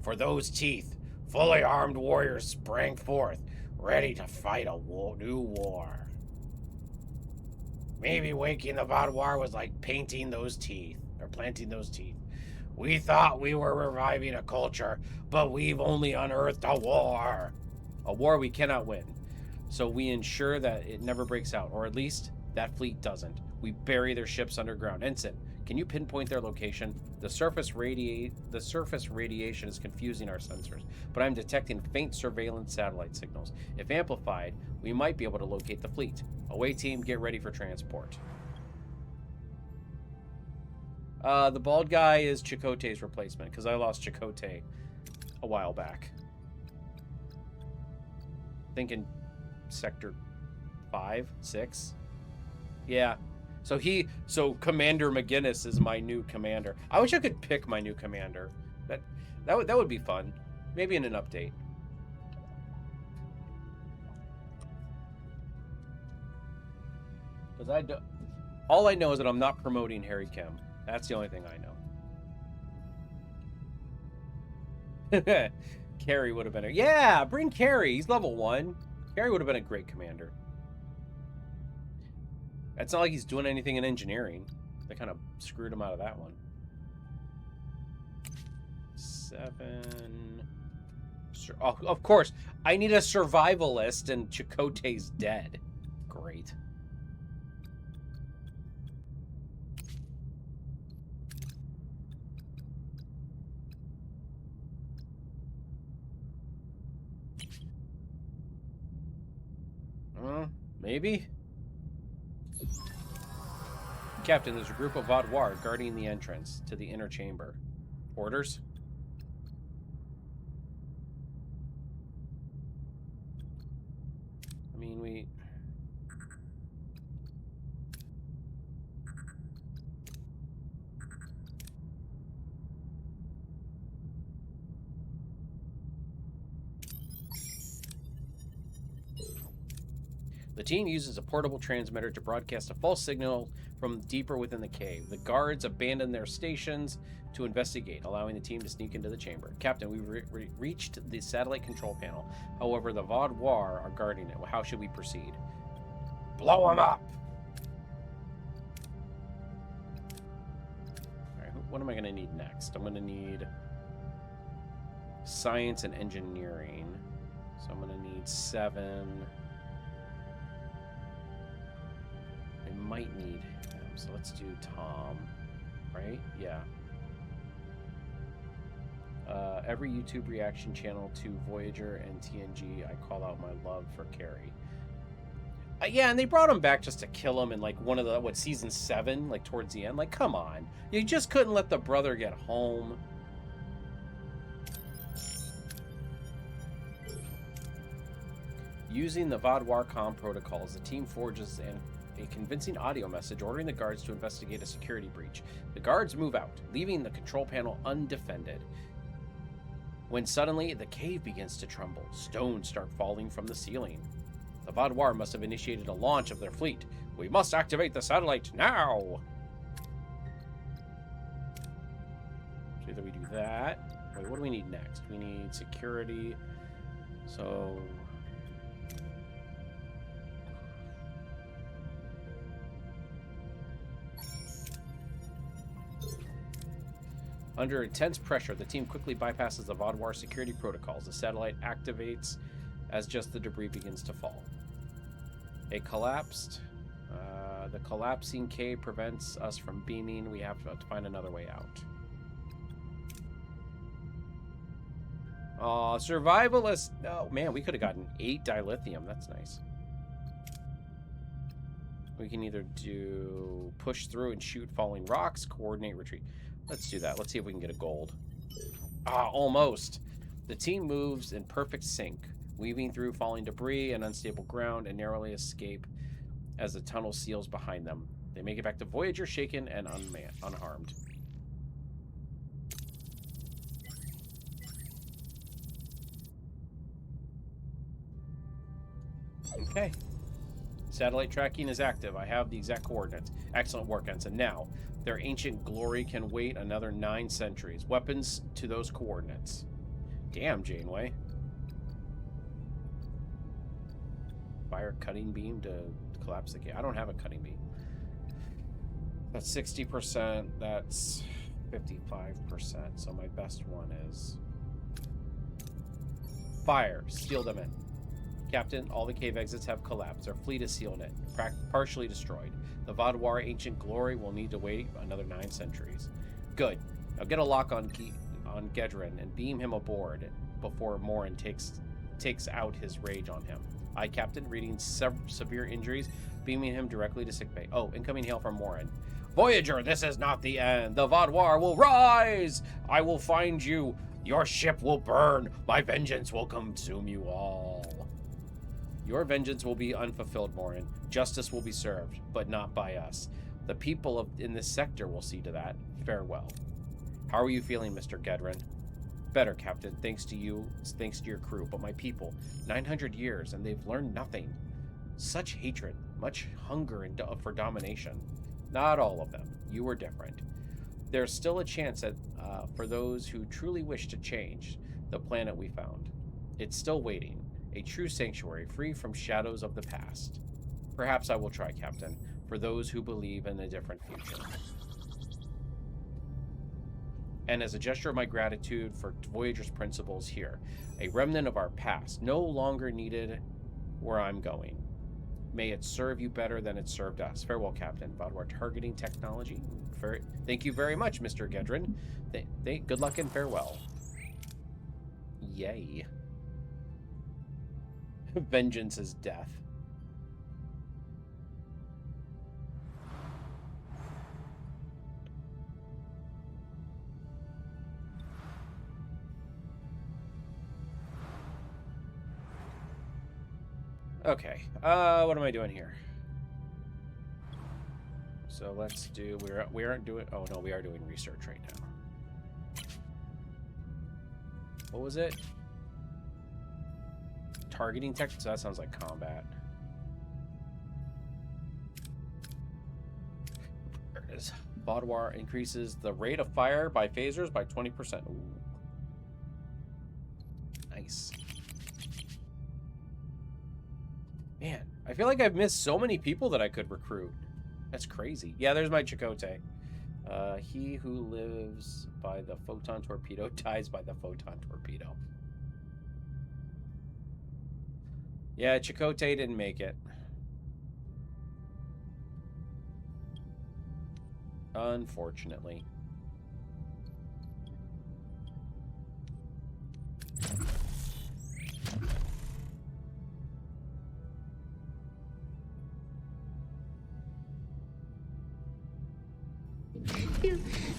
For those teeth, fully armed warriors sprang forth, ready to fight a new war. Maybe waking the Vaudoir was like painting those teeth, or planting those teeth. We thought we were reviving a culture, but we've only unearthed a war. A war we cannot win. So we ensure that it never breaks out, or at least that fleet doesn't. We bury their ships underground. Ensign, can you pinpoint their location? The surface radiation is confusing our sensors, but I'm detecting faint surveillance satellite signals. If amplified, we might be able to locate the fleet. Away team, get ready for transport. The bald guy is Chakotay's replacement, because I lost Chakotay a while back. I think in Sector 5, 6. Yeah. So Commander McGinnis is my new commander. I wish I could pick my new commander. That would be fun. Maybe in an update. Because all I know is that I'm not promoting Harry Kim. That's the only thing I know. Carrie would have been yeah, bring Carrie. He's level 1. Carrie would have been a great commander. It's not like he's doing anything in engineering. They kind of screwed him out of that one. 7. Oh, of course, I need a survivalist, and Chakotay's dead. Great. Maybe? Captain, there's a group of Vaadwaur guarding the entrance to the inner chamber. Orders? I mean, we... The team uses a portable transmitter to broadcast a false signal from deeper within the cave. The guards abandon their stations to investigate, allowing the team to sneak into the chamber. Captain, we've reached the satellite control panel. However, the Vaadwaur are guarding it. How should we proceed? Blow them up! Alright, what am I going to need next? I'm going to need science and engineering. So I'm going to need 7... might need him, so let's do Tom, right? Yeah. Every YouTube reaction channel to Voyager and TNG, I call out my love for Carrie. Yeah, and they brought him back just to kill him in like one of the, season 7, like towards the end. Like, come on. You just couldn't let the brother get home. Using the Vaadwaur comm protocols, the team forges a convincing audio message ordering the guards to investigate a security breach. The guards move out, leaving the control panel undefended. When suddenly, the cave begins to tremble. Stones start falling from the ceiling. The Vaadwaur must have initiated a launch of their fleet. We must activate the satellite now! So either we do that. Wait, what do we need next? We need security. So... Under intense pressure, the team quickly bypasses the Vaadwaur security protocols. The satellite activates as just the debris begins to fall. The collapsing cave prevents us from beaming. We have to find another way out. Aw, survivalist. No, man, we could have gotten 8 dilithium. That's nice. We can either do push through and shoot falling rocks, coordinate retreat. Let's do that. Let's see if we can get a gold. Ah, almost. The team moves in perfect sync, weaving through falling debris and unstable ground and narrowly escape as the tunnel seals behind them. They make it back to Voyager shaken and unharmed. Okay. Satellite tracking is active. I have the exact coordinates. Excellent work, Ensign. Now, their ancient glory can wait another 9 centuries. Weapons to those coordinates. Damn, Janeway. Fire cutting beam to collapse the cave. I don't have a cutting beam. That's 60%. That's 55%. So my best one is... Fire. Steal them in. Captain, all the cave exits have collapsed. Our fleet is sealed in, partially destroyed. The Vaadwaur ancient glory will need to wait another 9 centuries. Good. Now get a lock on Gedrin and beam him aboard before Morin takes out his rage on him. Aye, Captain, reading severe injuries, beaming him directly to sickbay. Oh, incoming hail from Morin. Voyager, this is not the end. The Vaadwaur will rise. I will find you. Your ship will burn. My vengeance will consume you all. Your vengeance will be unfulfilled, Morin. Justice will be served, but not by us. The people in this sector will see to that. Farewell. How are you feeling, Mr. Gedrin? Better, Captain, thanks to you, thanks to your crew, but my people, 900 years, and they've learned nothing. Such hatred, much hunger for domination. Not all of them. You were different. There's still a chance for those who truly wish to change the planet we found. It's still waiting, a true sanctuary free from shadows of the past. Perhaps I will try, Captain, for those who believe in a different future. And as a gesture of my gratitude for Voyager's principles here, a remnant of our past, no longer needed where I'm going. May it serve you better than it served us. Farewell, Captain. Vaadwaur targeting technology. Thank you very much, Mr. Gedrin. Good luck and farewell. Yay. Vengeance is death. Okay, what am I doing here? So let's do, we aren't doing, oh no, we are doing research right now. What was it? Targeting tech, so that sounds like combat. There it is. Vaadwaur increases the rate of fire by phasers by 20%. Ooh. Nice. Man, I feel like I've missed so many people that I could recruit. That's crazy. Yeah, there's my Chakotay. He who lives by the photon torpedo dies by the photon torpedo. Yeah, Chakotay didn't make it. Unfortunately.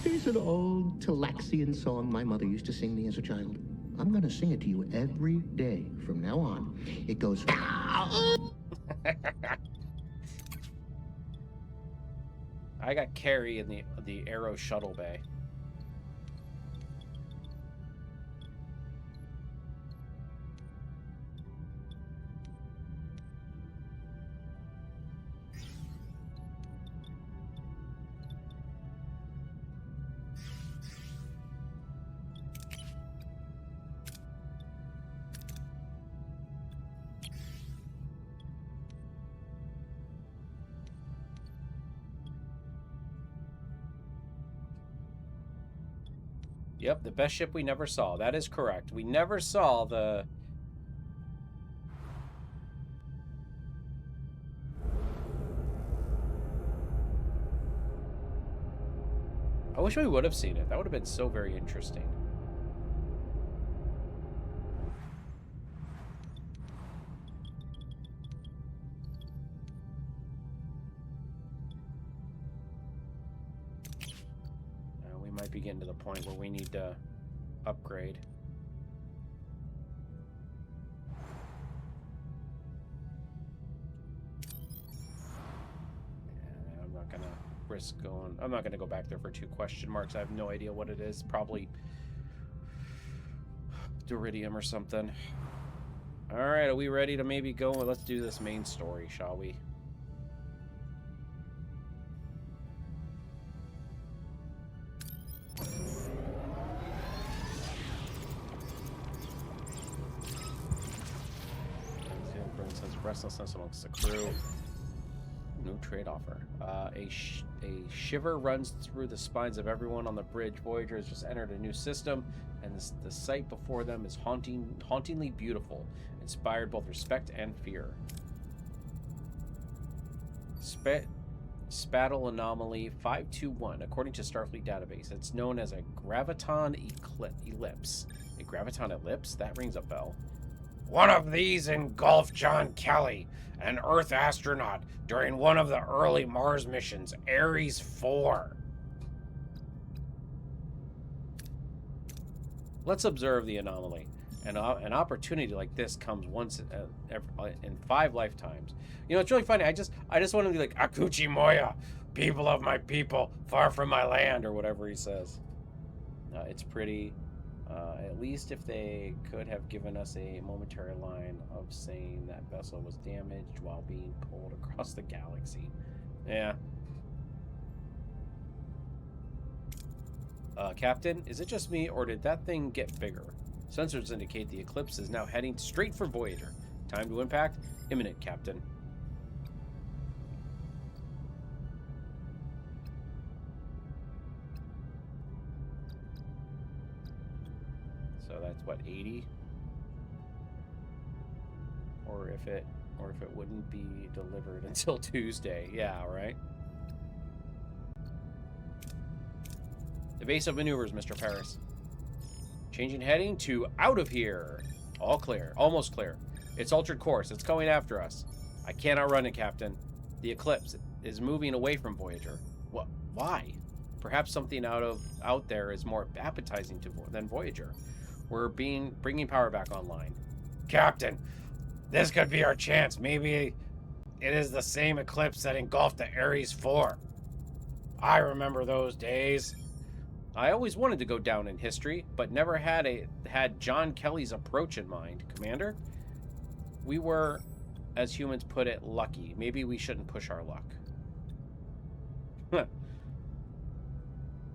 There's an old Talaxian song my mother used to sing me as a child. I'm going to sing it to you every day from now on. It goes... I got Carrie in the Arrow shuttle bay. Yep, the best ship we never saw. That is correct. We never saw the... I wish we would have seen it. That would have been so very interesting. Might be getting to the point where we need to upgrade. And I'm not gonna risk going. I'm not gonna go back there for 2 question marks. I have no idea what it is. Probably Duridium or something. All right, are we ready to maybe go? Let's do this main story, shall we? Restlessness amongst the crew. No trade offer. A shiver runs through the spines of everyone on the bridge. Voyager has just entered a new system, and the sight before them is hauntingly beautiful, inspired both respect and fear. Spattle Anomaly 521. According to Starfleet database, it's known as a graviton ellipse. A graviton ellipse? That rings a bell. One of these engulfed John Kelly, an Earth astronaut, during one of the early Mars missions, Ares 4. Let's observe the anomaly. An opportunity like this comes once in 5 lifetimes. You know, it's really funny. I just want to be like, Akuchi Moya, people of my people, far from my land, or whatever he says. It's pretty. At least if they could have given us a momentary line of saying that vessel was damaged while being pulled across the galaxy. Yeah. Captain, is it just me, or did that thing get bigger? Sensors indicate the Eclipse is now heading straight for Voyager. Time to impact? Imminent, Captain. So that's what, 80? Or if it wouldn't be delivered until Tuesday. Yeah, right? Evasive maneuvers, Mr. Paris. Changing heading to out of here. All clear. Almost clear. It's altered course. It's coming after us. I can't outrun it, Captain. The Eclipse is moving away from Voyager. What? Why? Perhaps something out there is more appetizing than Voyager. We're bringing power back online. Captain, this could be our chance. Maybe it is the same Eclipse that engulfed the Ares 4. I remember those days. I always wanted to go down in history, but never had John Kelly's approach in mind. Commander, we were, as humans put it, lucky. Maybe we shouldn't push our luck.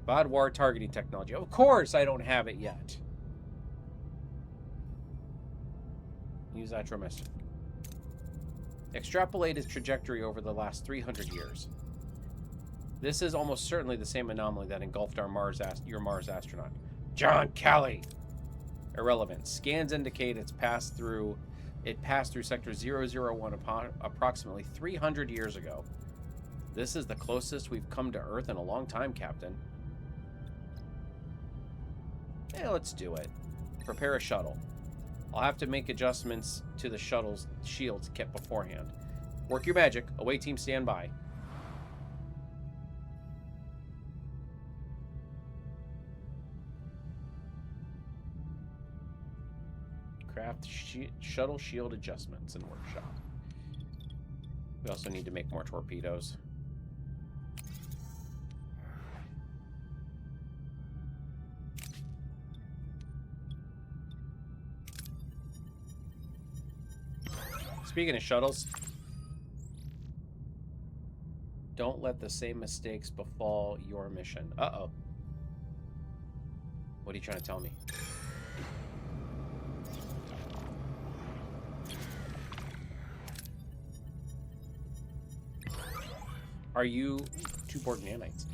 Badwar targeting technology. Of course I don't have it yet. Use atromestic. Extrapolate its trajectory over the last 300 years. This is almost certainly the same anomaly that engulfed your Mars astronaut. John Kelly! Irrelevant. Scans indicate it passed through Sector 001 approximately 300 years ago. This is the closest we've come to Earth in a long time, Captain. Yeah, let's do it. Prepare a shuttle. I'll have to make adjustments to the shuttle's shields kit beforehand. Work your magic. Away team, stand by. Craft shuttle shield adjustments in workshop. We also need to make more torpedoes. Speaking of shuttles, don't let the same mistakes befall your mission. Uh-oh. What are you trying to tell me? Are you... Two Borg nanites.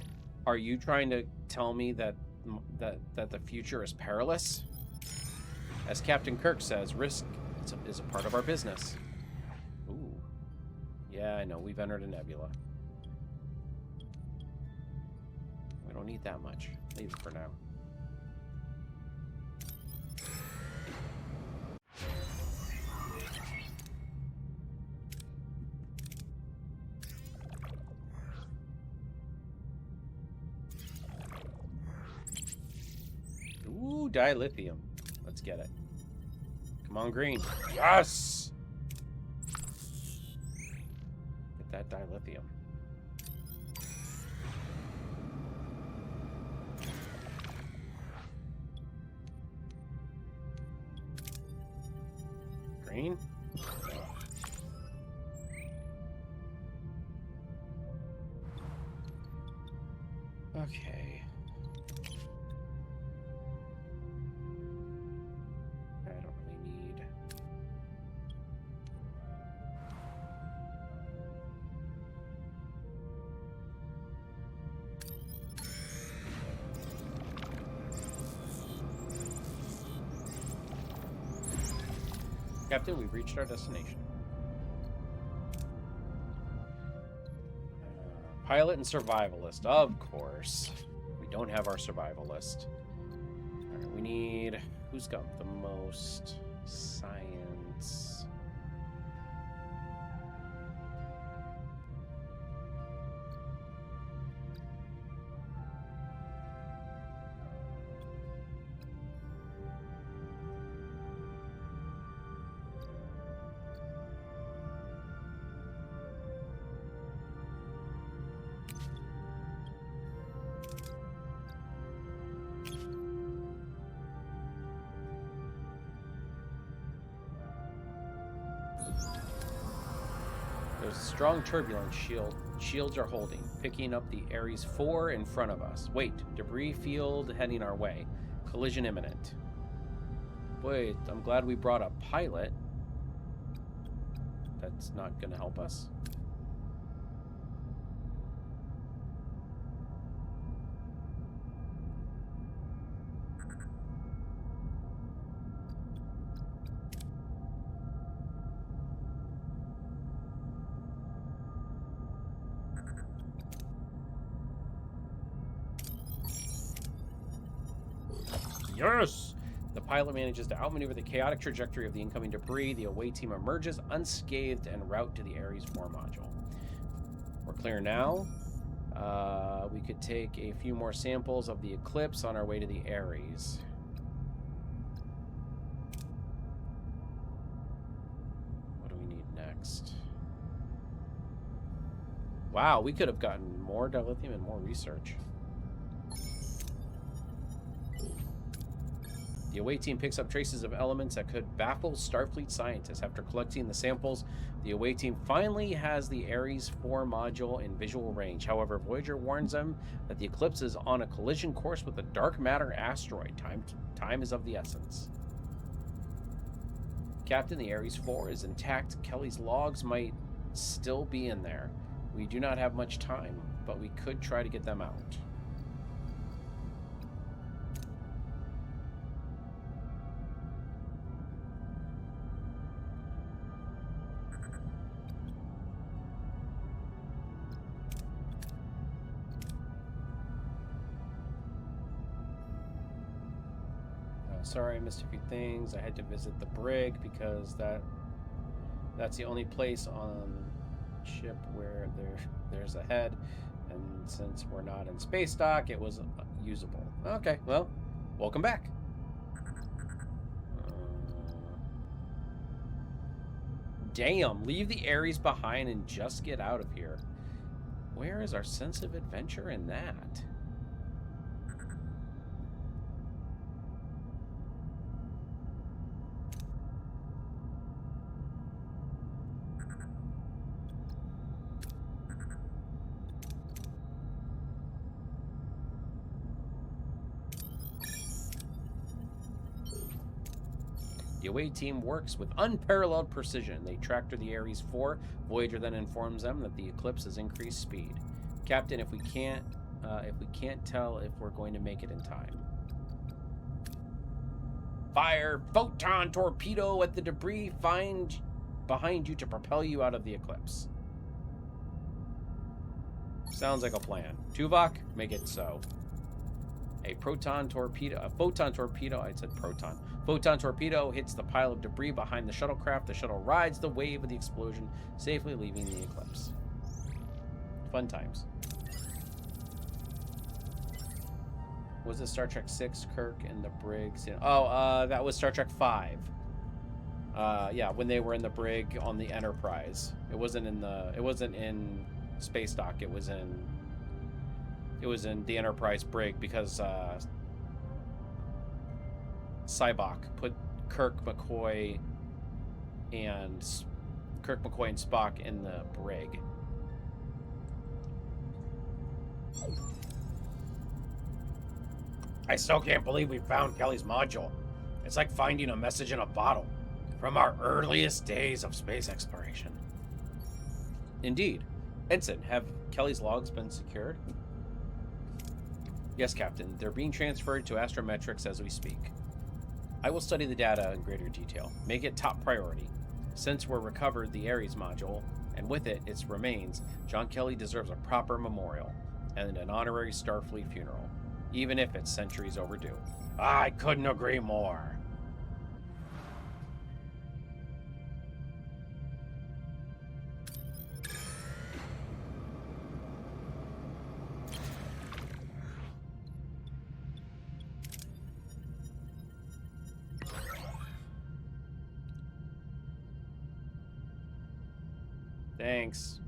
Are you trying to tell me that the future is perilous? As Captain Kirk says, risk is a part of our business. Ooh. Yeah, I know. We've entered a nebula. We don't need that much. Leave it for now. Ooh, dilithium. Let's get it. Come on, green. Yes! Get that dilithium. Green? Okay. I don't really need... Captain, we've reached our destination. Pilot and survivalist, of course. We don't have our survivalist. All right, we need... Who's got the most science? There's a strong turbulence shield. Shields are holding, picking up the Ares 4 in front of us. Wait, debris field heading our way. Collision imminent. Wait, I'm glad we brought a pilot. That's not going to help us. Yes! The pilot manages to outmaneuver the chaotic trajectory of the incoming debris. The away team emerges unscathed en route to the Ares 4 module. We're clear now. We could take a few more samples of the Eclipse on our way to the Ares. What do we need next? Wow, we could have gotten more dilithium and more research. The away team picks up traces of elements that could baffle Starfleet scientists. After collecting the samples, the away team finally has the Ares 4 module in visual range. However, Voyager warns them that the Eclipse is on a collision course with a dark matter asteroid. Time is of the essence. Captain, the Ares 4 is intact. Kelly's logs might still be in there. We do not have much time, but we could try to get them out. Sorry, I missed a few things. I had to visit the brig because that's the only place on ship where there's a head, and since we're not in space dock, it was usable. Okay, well, welcome back. Damn, leave the Ares behind and just get out of here. Where is our sense of adventure in that? The away team works with unparalleled precision. They tractor the Ares 4. Voyager then informs them that the Eclipse has increased speed. Captain, if we can't tell if we're going to make it in time. Fire photon torpedo at the debris behind you to propel you out of the Eclipse. Sounds like a plan. Tuvok, make it so. A photon torpedo, I said proton. Photon torpedo hits the pile of debris behind the shuttlecraft. The shuttle rides the wave of the explosion, safely leaving the Eclipse. Fun times. Was it Star Trek 6, Kirk and the brigs? Oh, that was Star Trek 5. Yeah, when they were in the brig on the Enterprise. It wasn't in space dock. It was in the Enterprise brig because Sybok put Kirk, McCoy, and Spock in the brig. I still can't believe we found Kelly's module. It's like finding a message in a bottle from our earliest days of space exploration. Indeed. Ensign, have Kelly's logs been secured? Yes, Captain. They're being transferred to Astrometrics as we speak. I will study the data in greater detail. Make it top priority. Since we're recovered the Ares module, and with it, its remains, John Kelly deserves a proper memorial and an honorary Starfleet funeral, even if it's centuries overdue. I couldn't agree more. Thanks.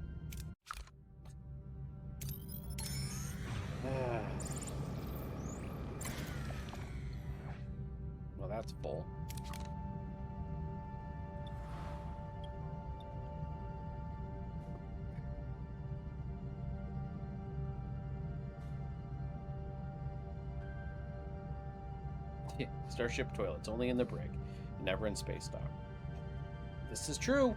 Well, that's full. Starship toilets, only in the brig, never in space dock. This is true.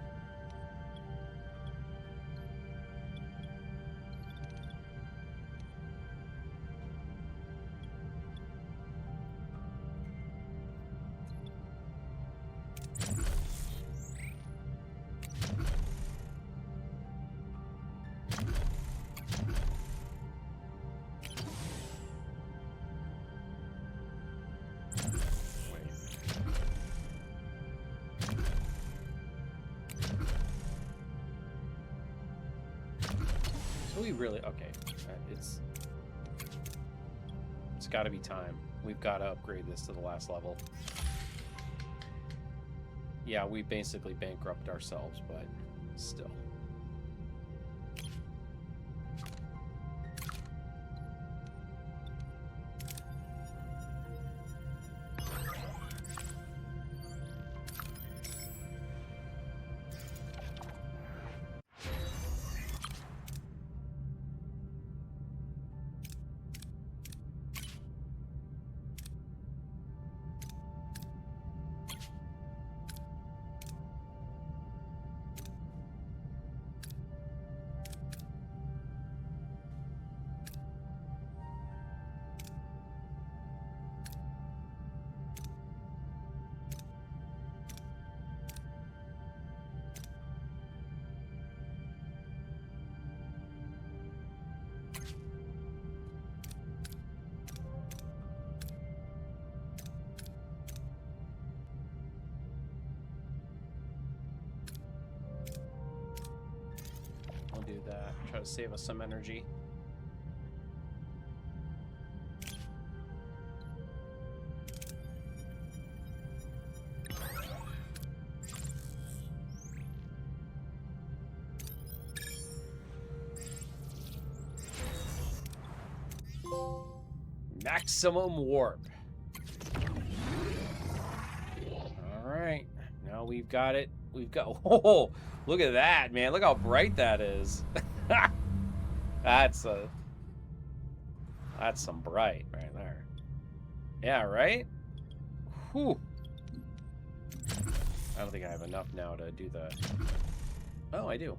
We really okay. It's got to be time. We've got to upgrade this to the last level. Yeah, we basically bankrupt ourselves, but still. Do that. Try to save us some energy. Maximum warp. All right. Now we've got it. We've got... Oh, look at that, man. Look how bright that is. That's some bright right there. Yeah, right? Whew. I don't think I have enough now to do the... Oh, I do.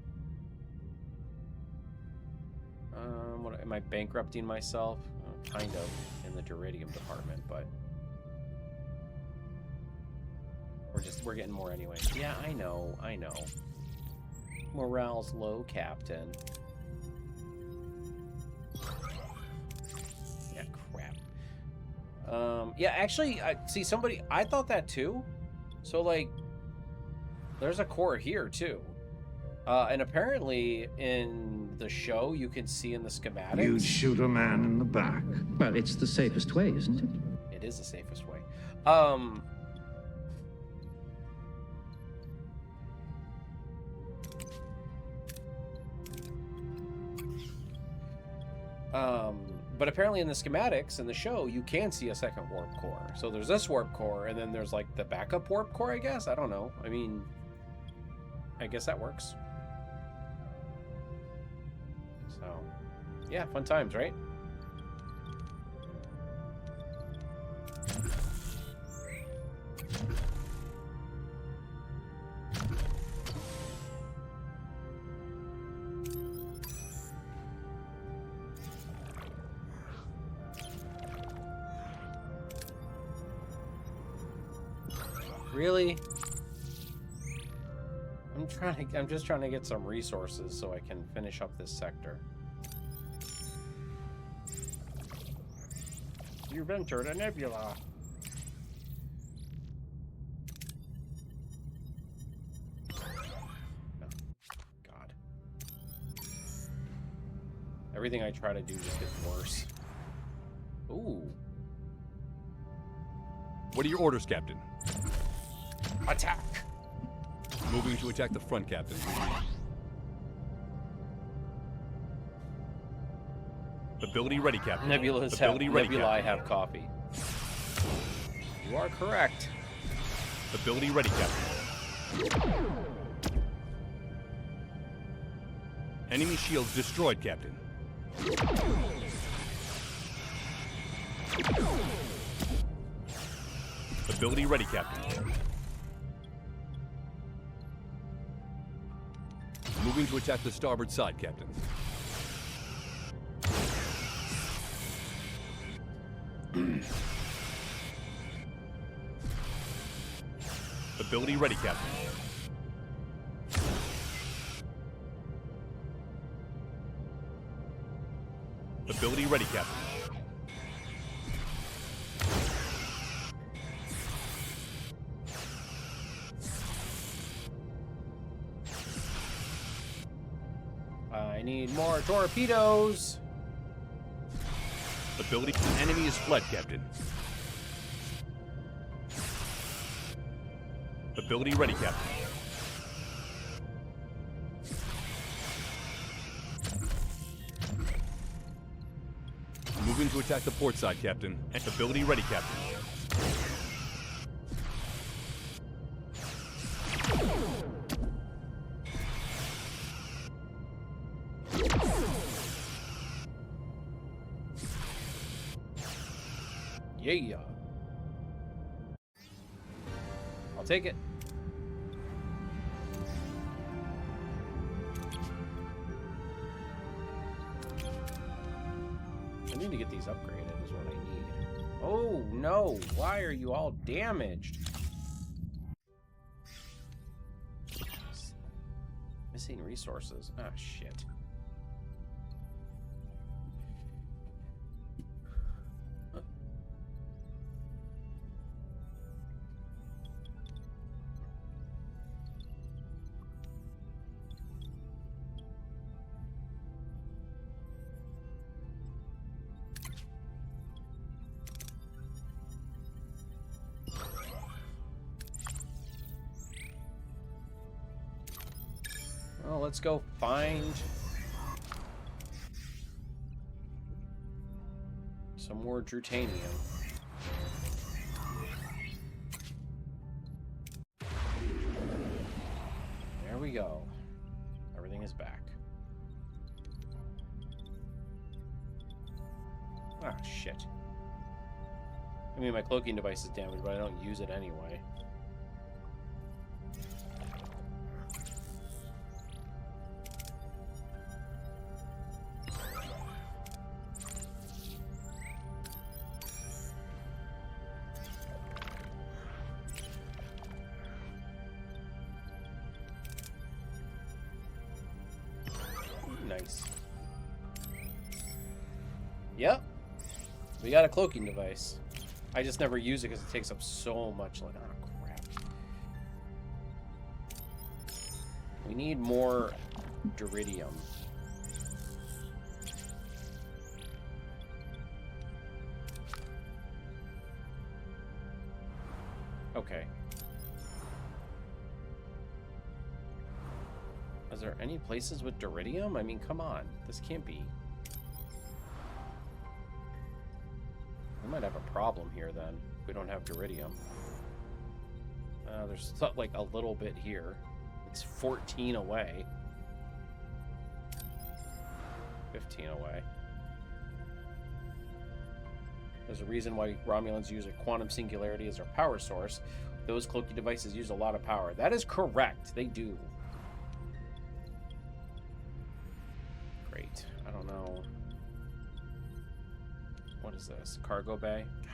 What, am I bankrupting myself? Kind of in the Duridium department, but... We're getting more anyway. Yeah, I know. Morale's low, Captain. Yeah, crap. Yeah, actually, see, I thought that too. So, like, there's a core here, too. And apparently, in the show, you can see in the schematics... You'd shoot a man in the back. Well, it's the safest way, isn't it? It is the safest way. But apparently in the schematics in the show, you can see a second warp core. So there's this warp core, and then there's like the backup warp core, I guess. I don't know. I mean, I guess that works. So, yeah, fun times, right? Really? I'm just trying to get some resources so I can finish up this sector. You've entered a nebula. No. God. Everything I try to do just gets worse. Ooh. What are your orders, Captain? Attack! Moving to attack the front, Captain. Ability ready, Captain. Nebulas have, Ability ready, nebulae Captain. have coffee. You are correct. Ability ready, Captain. Enemy shields destroyed, Captain. Ability ready, Captain. Moving to attack the starboard side, Captain. Ability ready, Captain. Ability ready, Captain. I need more torpedoes. Ability. Enemy is fled, Captain. Ability ready, Captain. Moving to attack the port side, Captain. Ability ready, Captain. Yeah. I'll take it. I need to get these upgraded is what I need. Oh no, why are you all damaged? Missing resources. Ah, shit. Well, let's go find some more Drutanium. There we go. Everything is back. Ah, shit. I mean, my cloaking device is damaged, but I don't use it anyway. Nice. Yep. We got a cloaking device. I just never use it because it takes up so much. Like, oh, crap. We need more Duridium. Okay. Is there any places with Duridium? I mean, come on. This can't be. We might have a problem here, then, if we don't have Duridium. There's like a little bit here. It's 14 away. 15 away. There's a reason why Romulans use a quantum singularity as their power source. Those cloaking devices use a lot of power. That is correct. They do. Great. I don't know. What is this? Cargo bay? God.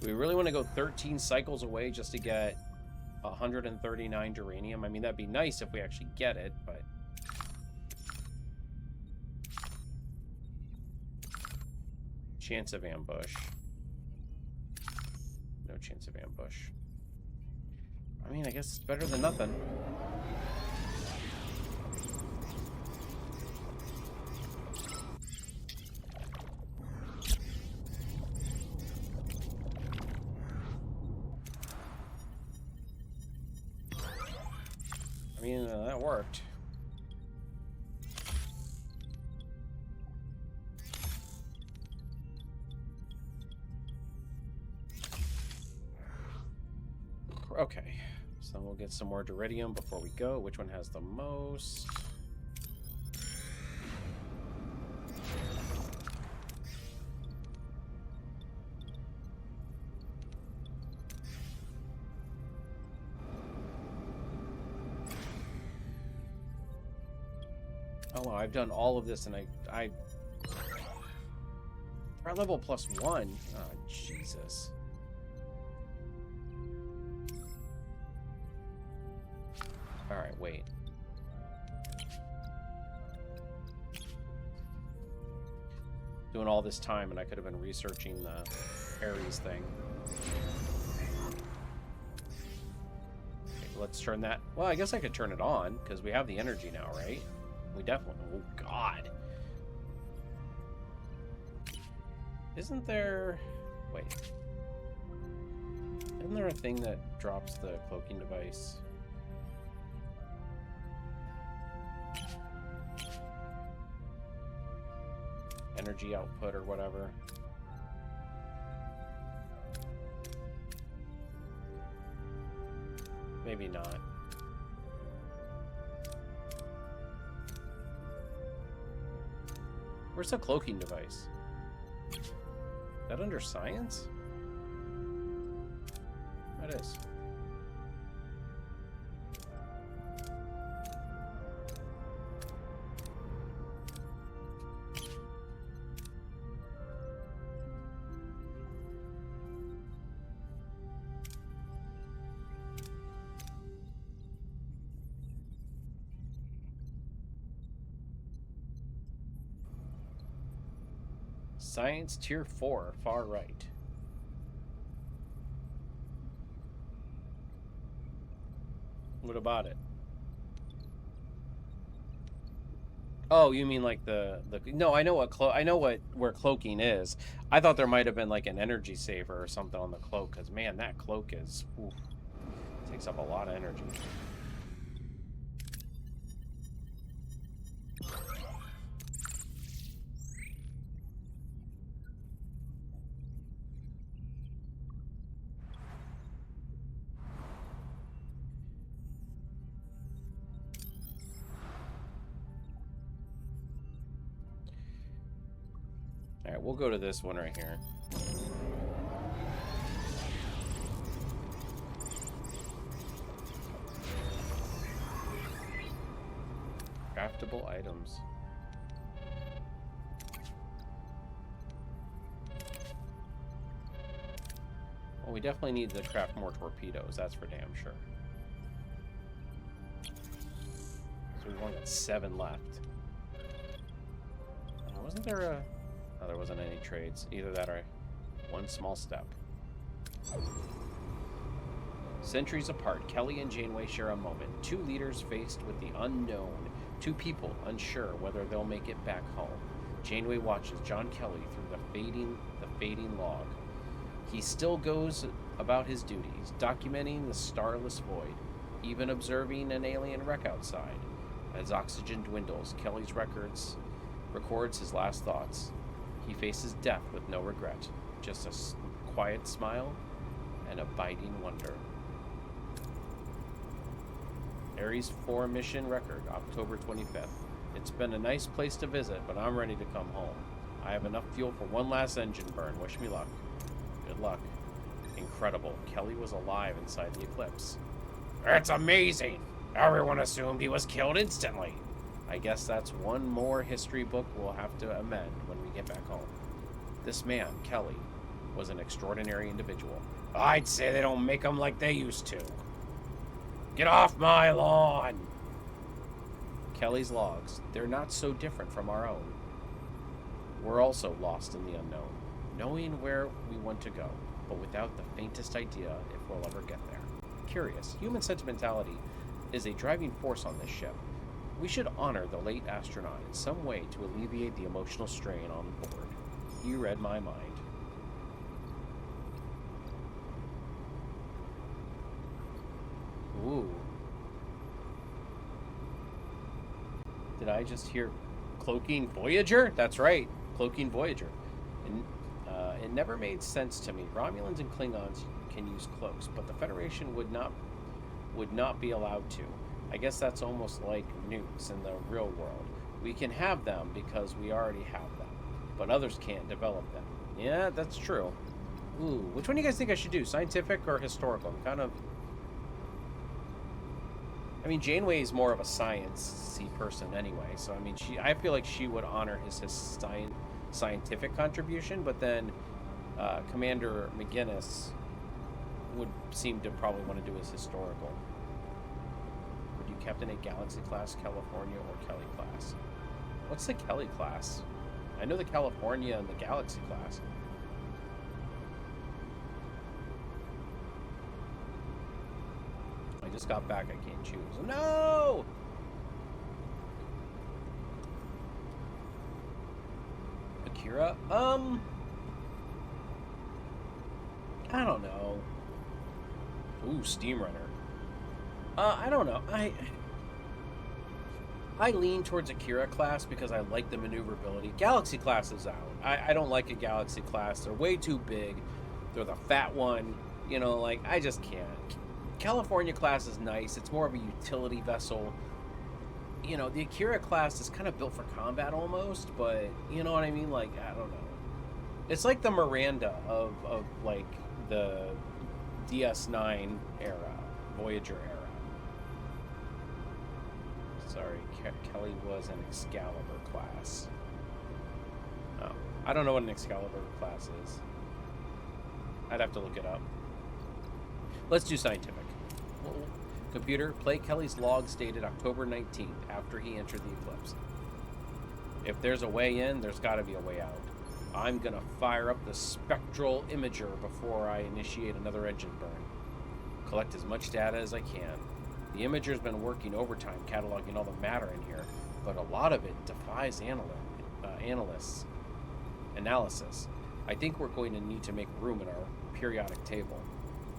Do we really want to go 13 cycles away just to get 139 duranium? I mean, that'd be nice if we actually get it, but... Chance of ambush. No chance of ambush. I mean, I guess it's better than nothing. I mean, that worked. Okay, so we'll get some more Duridium before we go. Which one has the most? Oh, wow, I've done all of this, and I threat level +1. Oh, Jesus. All right, wait. Doing all this time, and I could have been researching the Ares thing. Okay, let's turn that. Well, I guess I could turn it on because we have the energy now, right? We definitely. Oh God. Isn't there? Wait. Isn't there a thing that drops the cloaking device? Energy output or whatever. Maybe not. Where's the cloaking device? Is that under science? That is. Science Tier 4, far right. What about it? Oh, you mean like the no, I know what where cloaking is. I thought there might have been like an energy saver or something on the cloak, because man, that cloak is oof, takes up a lot of energy. Alright, we'll go to this one right here. Craftable items. Well, we definitely need to craft more torpedoes, that's for damn sure. So we've only got 7 left. Wasn't there a... Oh, there wasn't any trades. Either that or one small step. Centuries apart, Kelly and Janeway share a moment. 2 leaders faced with the unknown. 2 people unsure whether they'll make it back home. Janeway watches John Kelly through the fading log. He still goes about his duties, documenting the starless void, even observing an alien wreck outside. As oxygen dwindles, Kelly's records his last thoughts. He faces death with no regret, just a quiet smile and a biting wonder. Ares 4 mission record, October 25th. It's been a nice place to visit, but I'm ready to come home. I have enough fuel for one last engine burn. Wish me luck. Good luck. Incredible. Kelly was alive inside the eclipse. That's amazing! Everyone assumed he was killed instantly. I guess that's one more history book we'll have to amend when we get back home. This man, Kelly, was an extraordinary individual. I'd say they don't make them like they used to. Get off my lawn! Kelly's logs, they're not so different from our own. We're also lost in the unknown, knowing where we want to go, but without the faintest idea if we'll ever get there. Curious, human sentimentality is a driving force on this ship. We should honor the late astronaut in some way to alleviate the emotional strain on board. You read my mind. Ooh. Did I just hear Cloaking Voyager? That's right, Cloaking Voyager. And it never made sense to me. Romulans and Klingons can use cloaks, but the Federation would not be allowed to. I guess that's almost like nukes in the real world. We can have them because we already have them, but others can't develop them. Yeah, that's true. Ooh, which one do you guys think I should do? Scientific or historical? I'm kind of... I mean, Janeway is more of a science-y person anyway, so I mean, I feel like she would honor his scientific contribution, but then Commander McGinnis would seem to probably want to do his historical. Would you captain a Galaxy class, California, or Kelly class? What's the Kelly class? I know the California and the Galaxy class. I just got back, I can't choose. No! Akira? I don't know. Ooh, Steam Runner. I don't know. I lean towards Akira class because I like the maneuverability. Galaxy class is out. I don't like a Galaxy class. They're way too big. They're the fat one. You know, like, I just can't. California class is nice. It's more of a utility vessel. You know, the Akira class is kind of built for combat almost, but you know what I mean? Like, I don't know. It's like the Miranda of like the DS9 era, Voyager era. Sorry, Kelly was an Excalibur class. Oh, I don't know what an Excalibur class is. I'd have to look it up. Let's do scientific. Computer, play Kelly's logs dated October 19th, after he entered the eclipse. If there's a way in, there's got to be a way out. I'm going to fire up the spectral imager before I initiate another engine burn. Collect as much data as I can. The imager's been working overtime cataloging all the matter in here, but a lot of it defies analysis. I think we're going to need to make room in our periodic table.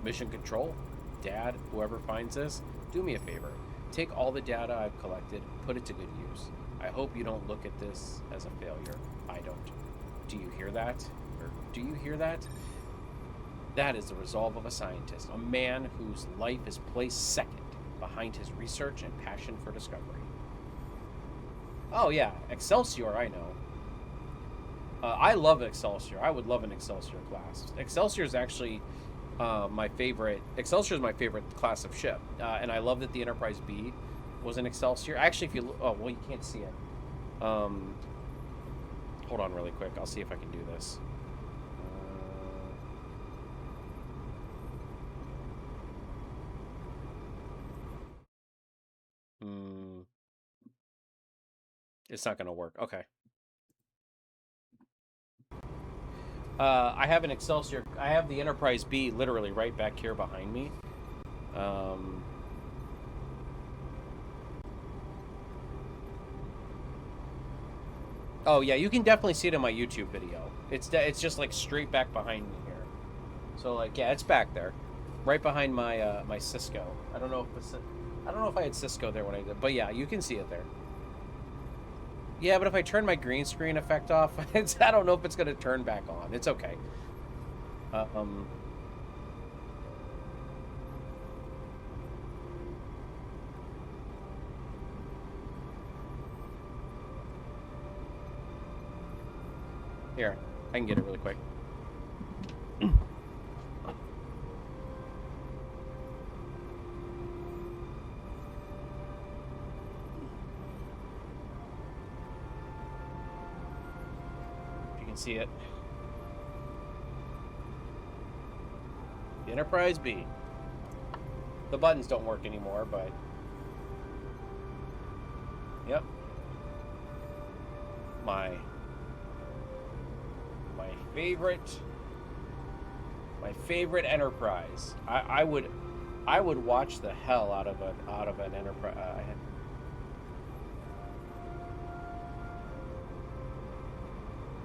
Mission Control, Dad, whoever finds this, do me a favor. Take all the data I've collected, put it to good use. I hope you don't look at this as a failure. I don't. Do you hear that? Or do you hear that? That is the resolve of a scientist, a man whose life is placed second behind his research and passion for discovery. Oh yeah, Excelsior, I know. I love Excelsior. I would love an Excelsior class. Excelsior is actually my favorite. Excelsior is my favorite class of ship, and I love that the Enterprise B was an Excelsior. Actually, if you oh well, you can't see it. Hold on, really quick. I'll see if I can do this. It's not going to work. Okay. I have an Excelsior. I have the Enterprise B literally right back here behind me. Oh yeah, you can definitely see it in my YouTube video. It's just like straight back behind me here. So like yeah, it's back there, right behind my my Cisco. I don't know if I had Cisco there when I did, but yeah, you can see it there. Yeah, but if I turn my green screen effect off, I don't know if it's going to turn back on. It's okay. Here, I can get it really quick. See it. The Enterprise B. The buttons don't work anymore, but... Yep. My favorite Enterprise. I would watch the hell out of an Enterprise.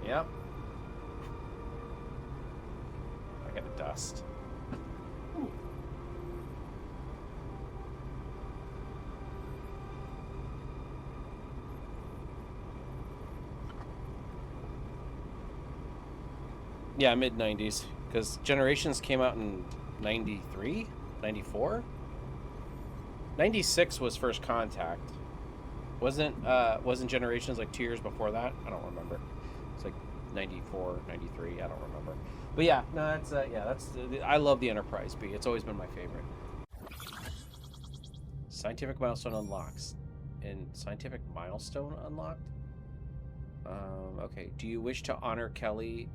Yep. I got a dust. Yeah, mid-90s. Because Generations came out in 93? 94? 96 was First Contact. Wasn't Generations like 2 years before that? I don't remember. It's like 94, 93, I don't remember. But yeah, no, that's I love the Enterprise B. It's always been my favorite. Scientific milestone unlocks. And scientific milestone unlocked? Okay. Do you wish to honor Kelly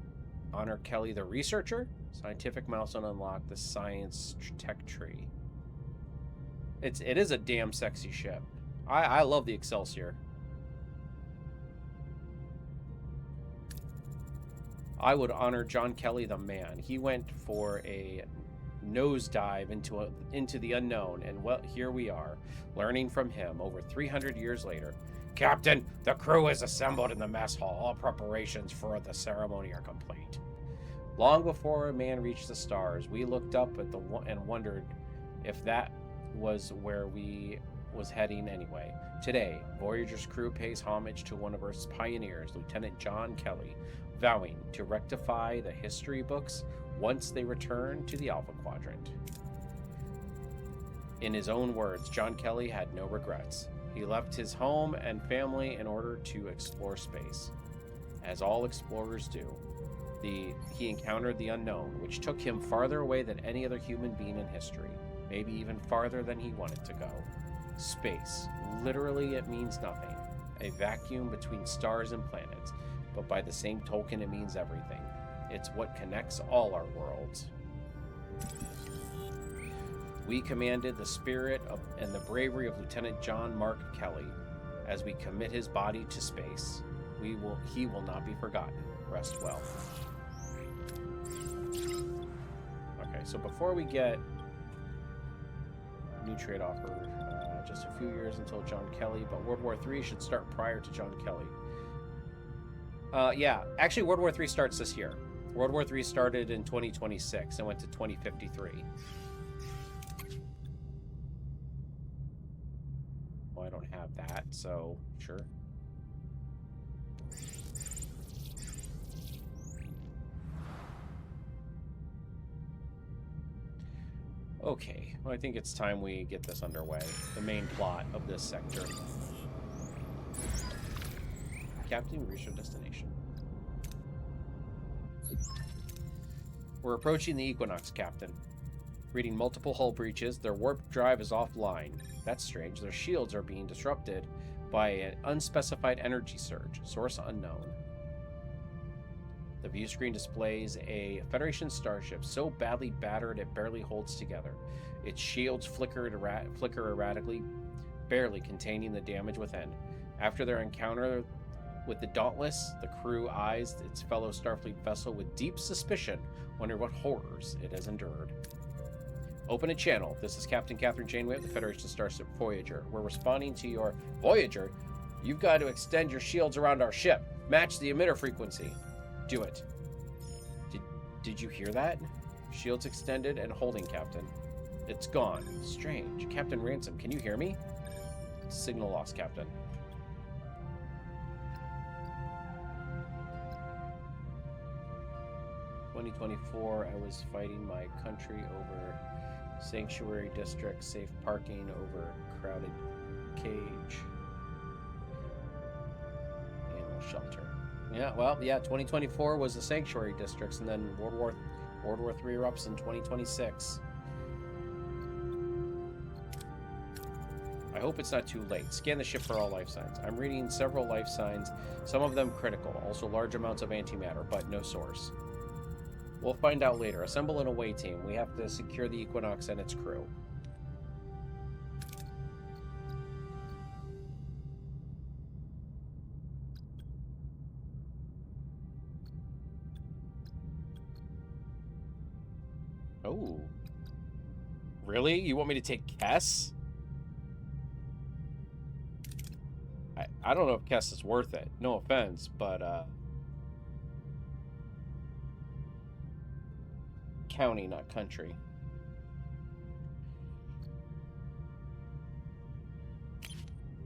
the researcher? Scientific milestone unlocked. The science tech tree. It is a damn sexy ship. I love the Excelsior. I would honor John Kelly the man. He went for a nosedive into the unknown, and well, here we are, learning from him over 300 years later. Captain, the crew is assembled in the mess hall. All preparations for the ceremony are complete. Long before a man reached the stars, we looked up at and wondered if that was where we was heading anyway. Today, Voyager's crew pays homage to one of Earth's pioneers, Lieutenant John Kelly, vowing to rectify the history books once they return to the Alpha Quadrant. In his own words, John Kelly had no regrets. He left his home and family in order to explore space. As all explorers do, he encountered the unknown, which took him farther away than any other human being in history, maybe even farther than he wanted to go. Space. Literally, it means nothing. A vacuum between stars and planets, but by the same token, it means everything. It's what connects all our worlds. We commanded the spirit and the bravery of Lieutenant John Mark Kelly. As we commit his body to space, he will not be forgotten. Rest well. Okay, so before we get new trade offer, just a few years until John Kelly, but World War III should start prior to John Kelly. Yeah, actually World War III starts this year. World War III started in 2026 and went to 2053. Well, I don't have that, so sure. Okay, well, I think it's time we get this underway. The main plot of this sector. Captain, reach your destination. We're approaching the Equinox, Captain. Reading multiple hull breaches, their warp drive is offline. That's strange. Their shields are being disrupted by an unspecified energy surge. Source unknown. The view screen displays a Federation starship so badly battered it barely holds together. Its shields flicker erratically, barely containing the damage within. After their encounter with the Dauntless, the crew eyes its fellow Starfleet vessel with deep suspicion, wondering what horrors it has endured. Open a channel. This is Captain Catherine Janeway of the Federation Starship Voyager. We're responding to your Voyager. You've got to extend your shields around our ship. Match the emitter frequency. Do it. Did you hear that? Shields extended and holding, Captain. It's gone. Strange. Captain Ransom, can you hear me? Signal lost, Captain. '24, I was fighting my country over sanctuary district, safe parking over crowded cage. Animal shelter. Yeah, well, yeah, 2024 was the sanctuary districts, and then World War III erupts in 2026. I hope it's not too late. Scan the ship for all life signs. I'm reading several life signs, some of them critical, also large amounts of antimatter, but no source. We'll find out later. Assemble an away team. We have to secure the Equinox and its crew. Oh. Really? You want me to take Kess? I don't know if Kess is worth it. No offense, but, county, not country.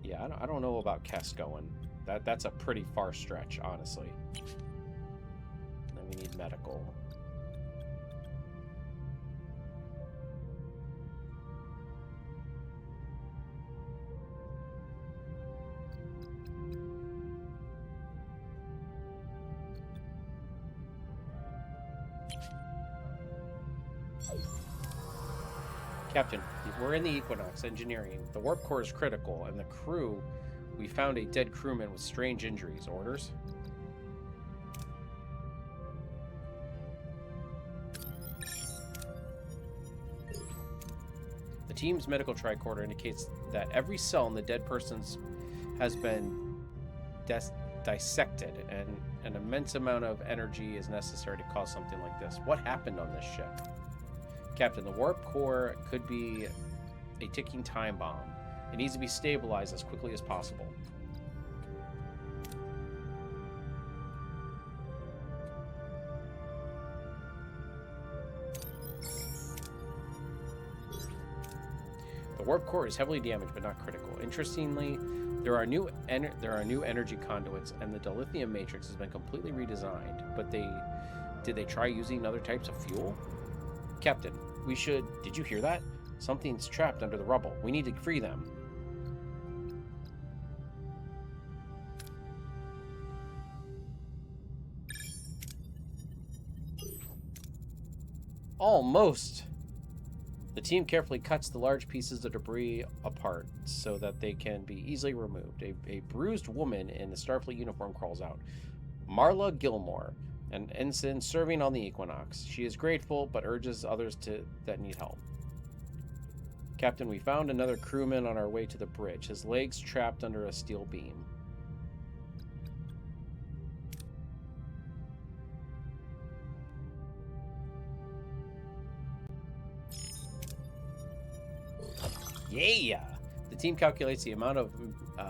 Yeah, I don't know about Kess going. That's a pretty far stretch, honestly. Then we need medical. Captain, we're in the Equinox Engineering. The warp core is critical, and the crew... We found a dead crewman with strange injuries. Orders? The team's medical tricorder indicates that every cell in the dead person's has been dissected, and an immense amount of energy is necessary to cause something like this. What happened on this ship? Captain, the warp core could be a ticking time bomb. It needs to be stabilized as quickly as possible. The warp core is heavily damaged, but not critical. Interestingly, there are new energy conduits, and the dilithium matrix has been completely redesigned. But did they try using other types of fuel? Captain, we should... Did you hear that? Something's trapped under the rubble. We need to free them. Almost. The team carefully cuts the large pieces of debris apart so that they can be easily removed. A bruised woman in the Starfleet uniform crawls out. Marla Gilmore, an ensign serving on the Equinox. She is grateful, but urges others that need help. Captain, we found another crewman on our way to the bridge. His legs trapped under a steel beam. Yeah! The team calculates the amount of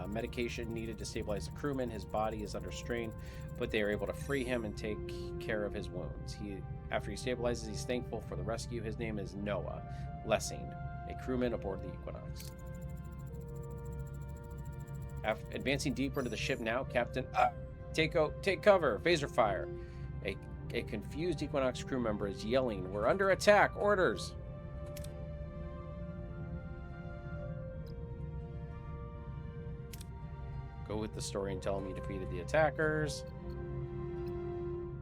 medication needed to stabilize the crewman. His body is under strain, but they are able to free him and take care of his wounds. After he stabilizes, he's thankful for the rescue. His name is Noah Lessing, a crewman aboard the Equinox. Advancing deeper into the ship now, Captain... take cover! Phaser fire! A confused Equinox crew member is yelling, "We're under attack! Orders!" Go with the story and tell them you defeated the attackers.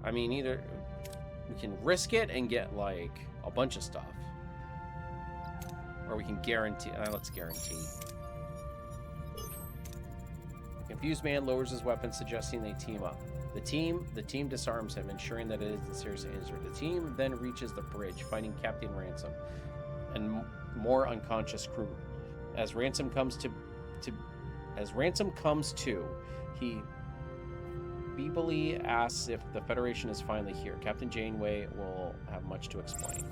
I mean, either we can risk it and get, like, a bunch of stuff. Or we can guarantee... let's guarantee. The confused man lowers his weapon, suggesting they team up. The team disarms him, ensuring that it isn't seriously injured. The team then reaches the bridge, finding Captain Ransom and more unconscious crew. As Ransom comes to, he feebly asks if the Federation is finally here. Captain Janeway will have much to explain.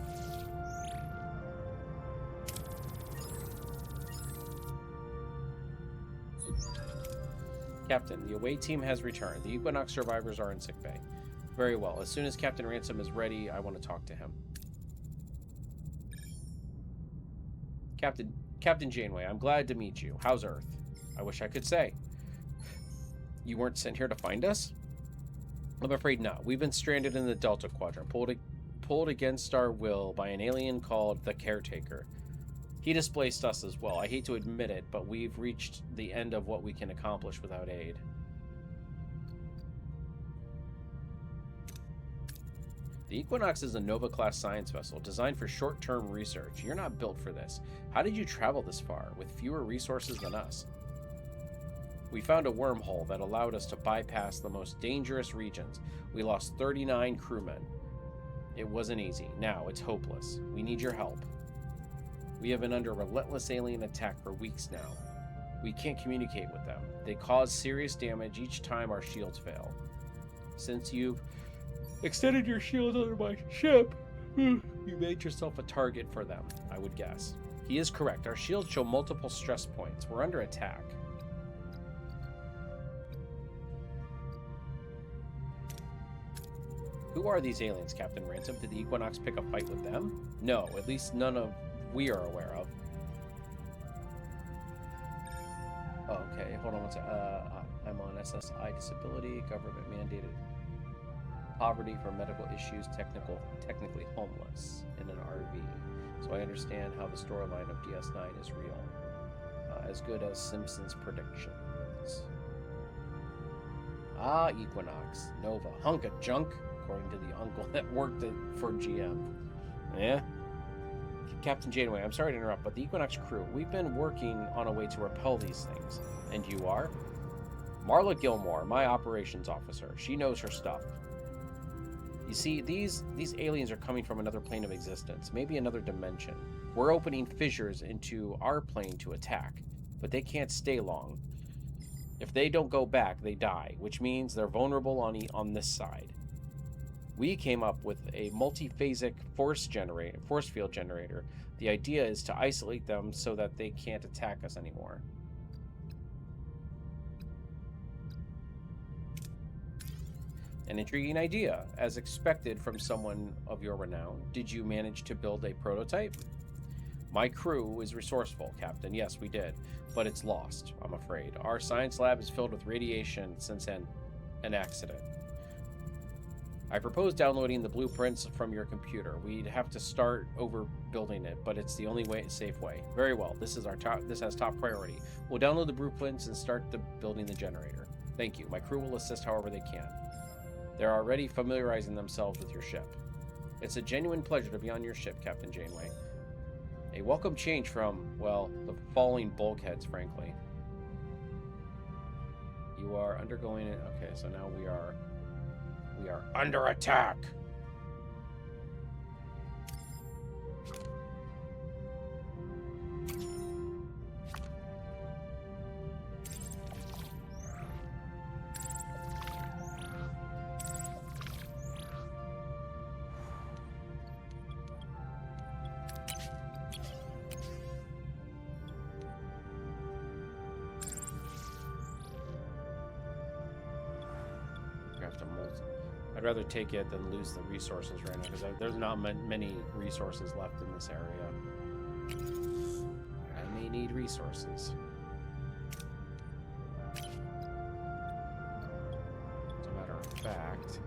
Captain, the away team has returned. The Equinox survivors are in sickbay. Very well. As soon as Captain Ransom is ready, I want to talk to him. Captain Janeway, I'm glad to meet you. How's Earth? I wish I could say. You weren't sent here to find us? I'm afraid not. We've been stranded in the Delta Quadrant, pulled against our will by an alien called the Caretaker. He displaced us as well. I hate to admit it, but we've reached the end of what we can accomplish without aid. The Equinox is a Nova-class science vessel designed for short-term research. You're not built for this. How did you travel this far, with fewer resources than us? We found a wormhole that allowed us to bypass the most dangerous regions. We lost 39 crewmen. It wasn't easy. Now it's hopeless. We need your help. We have been under relentless alien attack for weeks now. We can't communicate with them. They cause serious damage each time our shields fail. Since you've extended your shield under my ship, you made yourself a target for them, I would guess. He is correct. Our shields show multiple stress points. We're under attack. Who are these aliens, Captain Ransom? Did the Equinox pick a fight with them? No, at least none of we are aware of. Oh, okay, hold on one second. I'm on SSI disability, government mandated poverty for medical issues, technically homeless in an RV. So I understand how the storyline of DS9 is real. As good as Simpsons' predictions. Ah, Equinox. Nova. Hunk of junk, according to the uncle that worked for GM. Yeah? Captain Janeway, I'm sorry to interrupt, but the Equinox crew, we've been working on a way to repel these things. And you are? Marla Gilmore, my operations officer. She knows her stuff. You see, these aliens are coming from another plane of existence, maybe another dimension. We're opening fissures into our plane to attack, but they can't stay long. If they don't go back, they die, which means they're vulnerable on this side. We came up with a multiphasic force field generator. The idea is to isolate them so that they can't attack us anymore. An intriguing idea, as expected from someone of your renown. Did you manage to build a prototype? My crew is resourceful, Captain. Yes, we did. But it's lost, I'm afraid. Our science lab is filled with radiation since an accident. I propose downloading the blueprints from your computer. We'd have to start over building it, but it's the only safe way. Very well. This has top priority. We'll download the blueprints and start building the generator. Thank you. My crew will assist however they can. They're already familiarizing themselves with your ship. It's a genuine pleasure to be on your ship, Captain Janeway. A welcome change from, well, the falling bulkheads, frankly. You are undergoing it. Okay, so now we are under attack. I'd rather take it than lose the resources right now, because there's not many resources left in this area. I may need resources. As a matter of fact...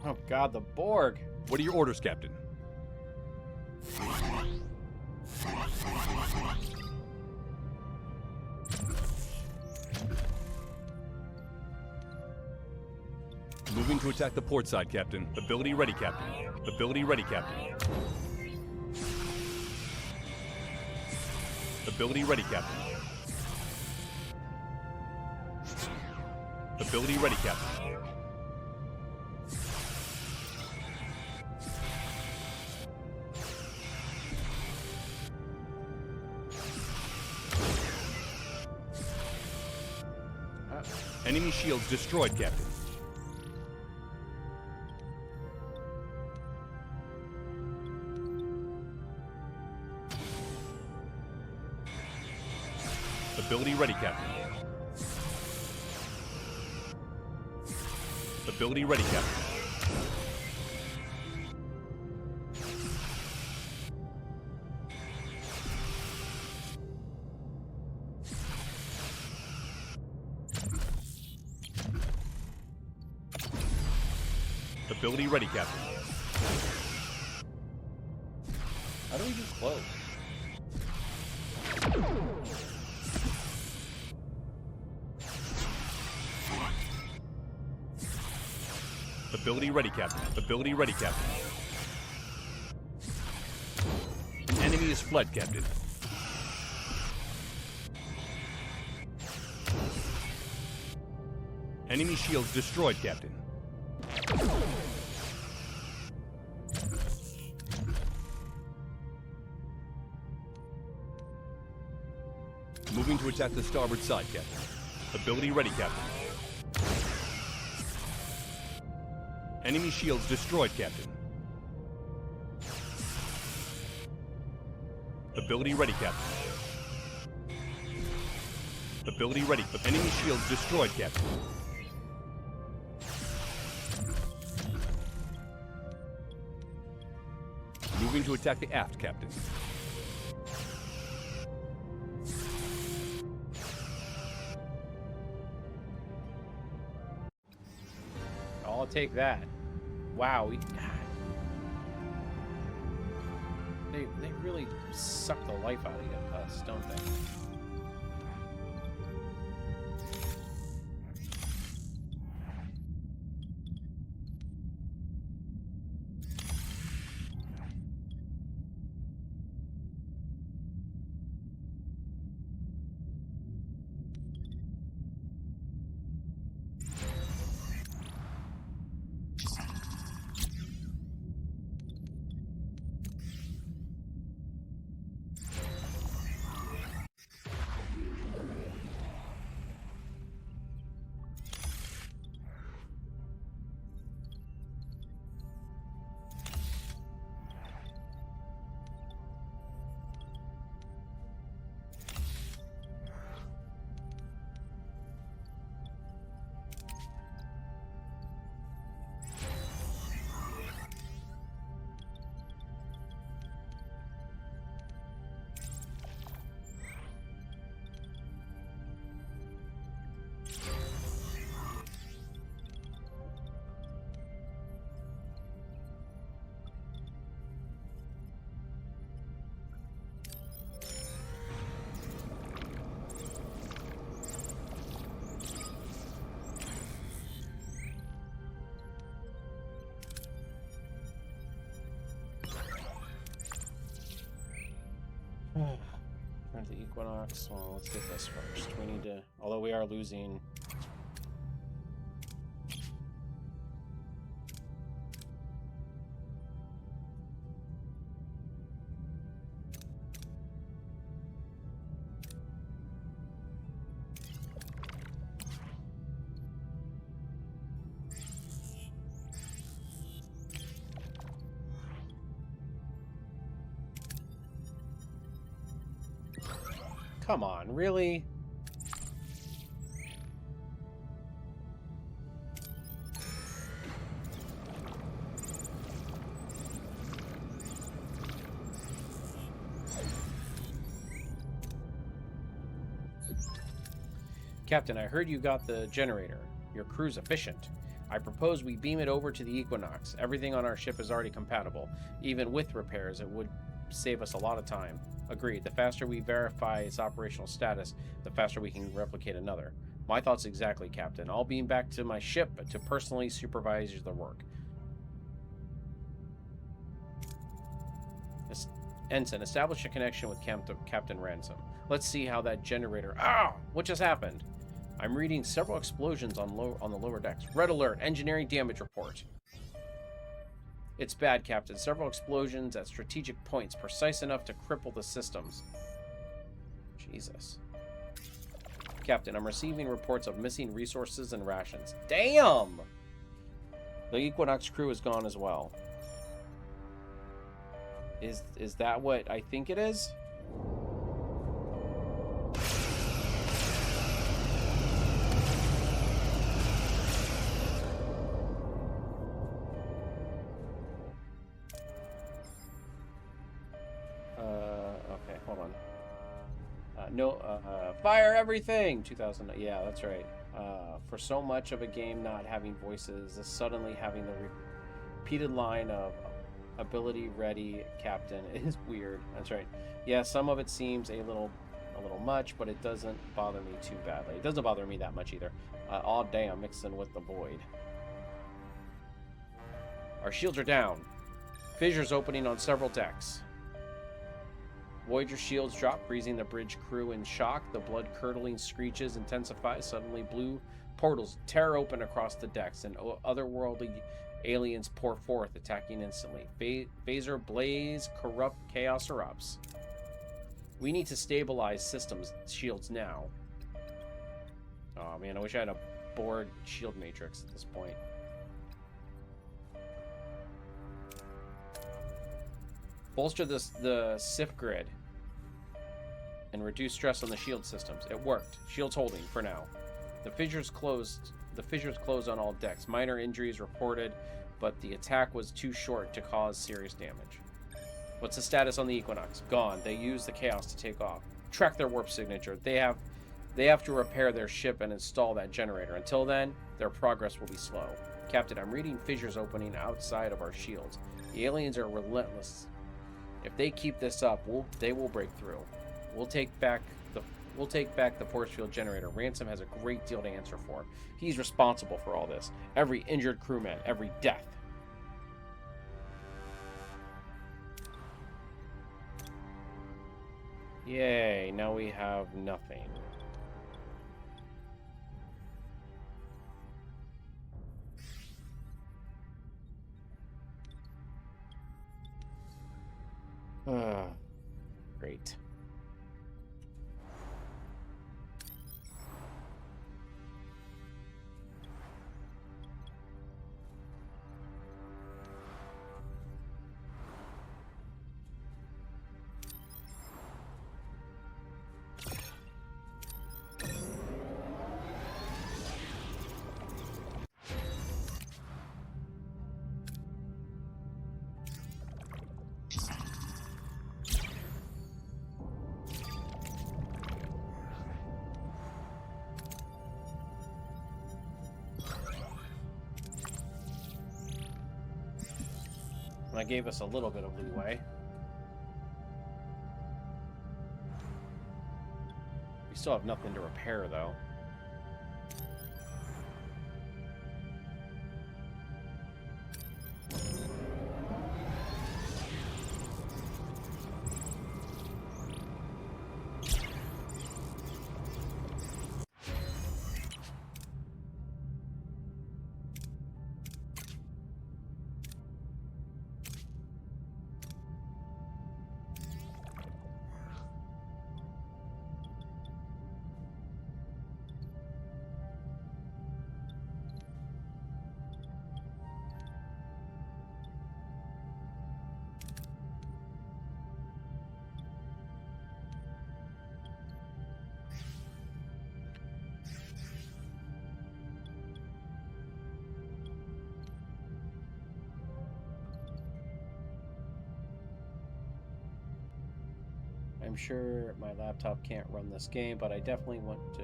Oh god, the Borg! What are your orders, Captain? Moving to attack the port side, Captain. Ability ready, Captain. Ability ready, Captain. Ability ready, Captain. Ability ready, Captain. Enemy shields destroyed, Captain. Ability ready, Captain. Ability ready, Captain. Ability ready, Captain. How do we do close? Ability ready, Captain. Ability ready, Captain. An enemy is fled, Captain. Enemy shields destroyed, Captain. Moving to attack the starboard side, Captain. Ability ready, Captain. Enemy shields destroyed, Captain. Ability ready, Captain. Ability ready. Enemy shields destroyed, Captain. Moving to attack the aft, Captain. I'll take that. Wow. They really suck the life out of us, don't they? Turn to the Equinox. Well, let's get this first. We need to, although we are losing. Come on, really? Captain, I heard you got the generator. Your crew's efficient. I propose we beam it over to the Equinox. Everything on our ship is already compatible. Even with repairs, it would save us a lot of time. Agreed. The faster we verify its operational status, the faster we can replicate another. My thoughts exactly, Captain. I'll beam back to my ship to personally supervise the work. Ensign, establish a connection with Captain Ransom. Let's see how that generator... Ah! What just happened? I'm reading several explosions on the lower decks. Red alert. Engineering damage report. It's bad, Captain. Several explosions at strategic points, precise enough to cripple the systems. Jesus. Captain, I'm receiving reports of missing resources and rations. Damn! The Equinox crew is gone as well. Is that what I think it is? Okay, hold on. Fire everything! 2000, yeah, that's right. For so much of a game not having voices, suddenly having the repeated line of ability ready, Captain, is weird. That's right. Yeah, some of it seems a little much, but it doesn't bother me too badly. It doesn't bother me that much either. All day I'm mixing with the void. Our shields are down. Fissures opening on several decks. Voyager shields drop, freezing the bridge crew in shock. The blood-curdling screeches intensify. Suddenly, blue portals tear open across the decks, and otherworldly aliens pour forth, attacking instantly. Phaser blaze, corrupt, chaos erupts. We need to stabilize systems shields now. Oh man, I wish I had a board shield matrix at this point. Bolster the SIF grid and reduce stress on the shield systems. It worked. Shields holding for now. The fissures closed on all decks. Minor injuries reported, but the attack was too short to cause serious damage. What's the status on the Equinox? Gone. They used the chaos to take off. Track their warp signature. They have to repair their ship and install that generator. Until then, their progress will be slow. Captain, I'm reading fissures opening outside of our shields. The aliens are relentless. If they keep this up, they will break through. We'll take back the force field generator. Ransom has a great deal to answer for. He's responsible for all this. Every injured crewman, every death. Yay, now we have nothing. Great. That gave us a little bit of leeway. We still have nothing to repair, though. I'm sure my laptop can't run this game, but I definitely want to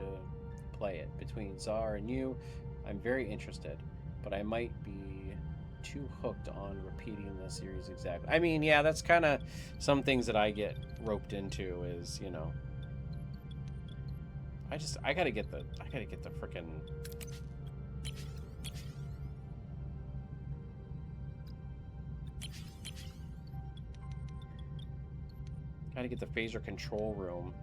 play it. Between Czar and you, I'm very interested, but I might be too hooked on repeating the series exactly. I mean, yeah, that's kind of some things that I get roped into is, you know, I gotta get the frickin' Gotta get the phaser control room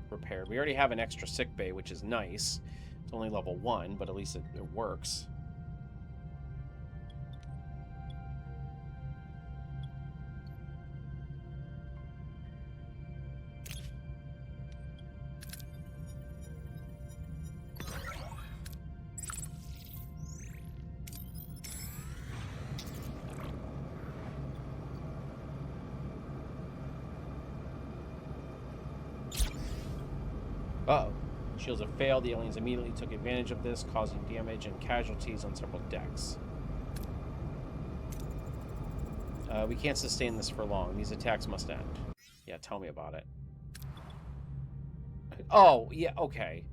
repaired. We already have an extra sick bay, which is nice. It's only level 1, but at least it works. Uh-oh. Shields have failed. The aliens immediately took advantage of this, causing damage and casualties on several decks. We can't sustain this for long. These attacks must end. Yeah, tell me about it. Oh, yeah, okay.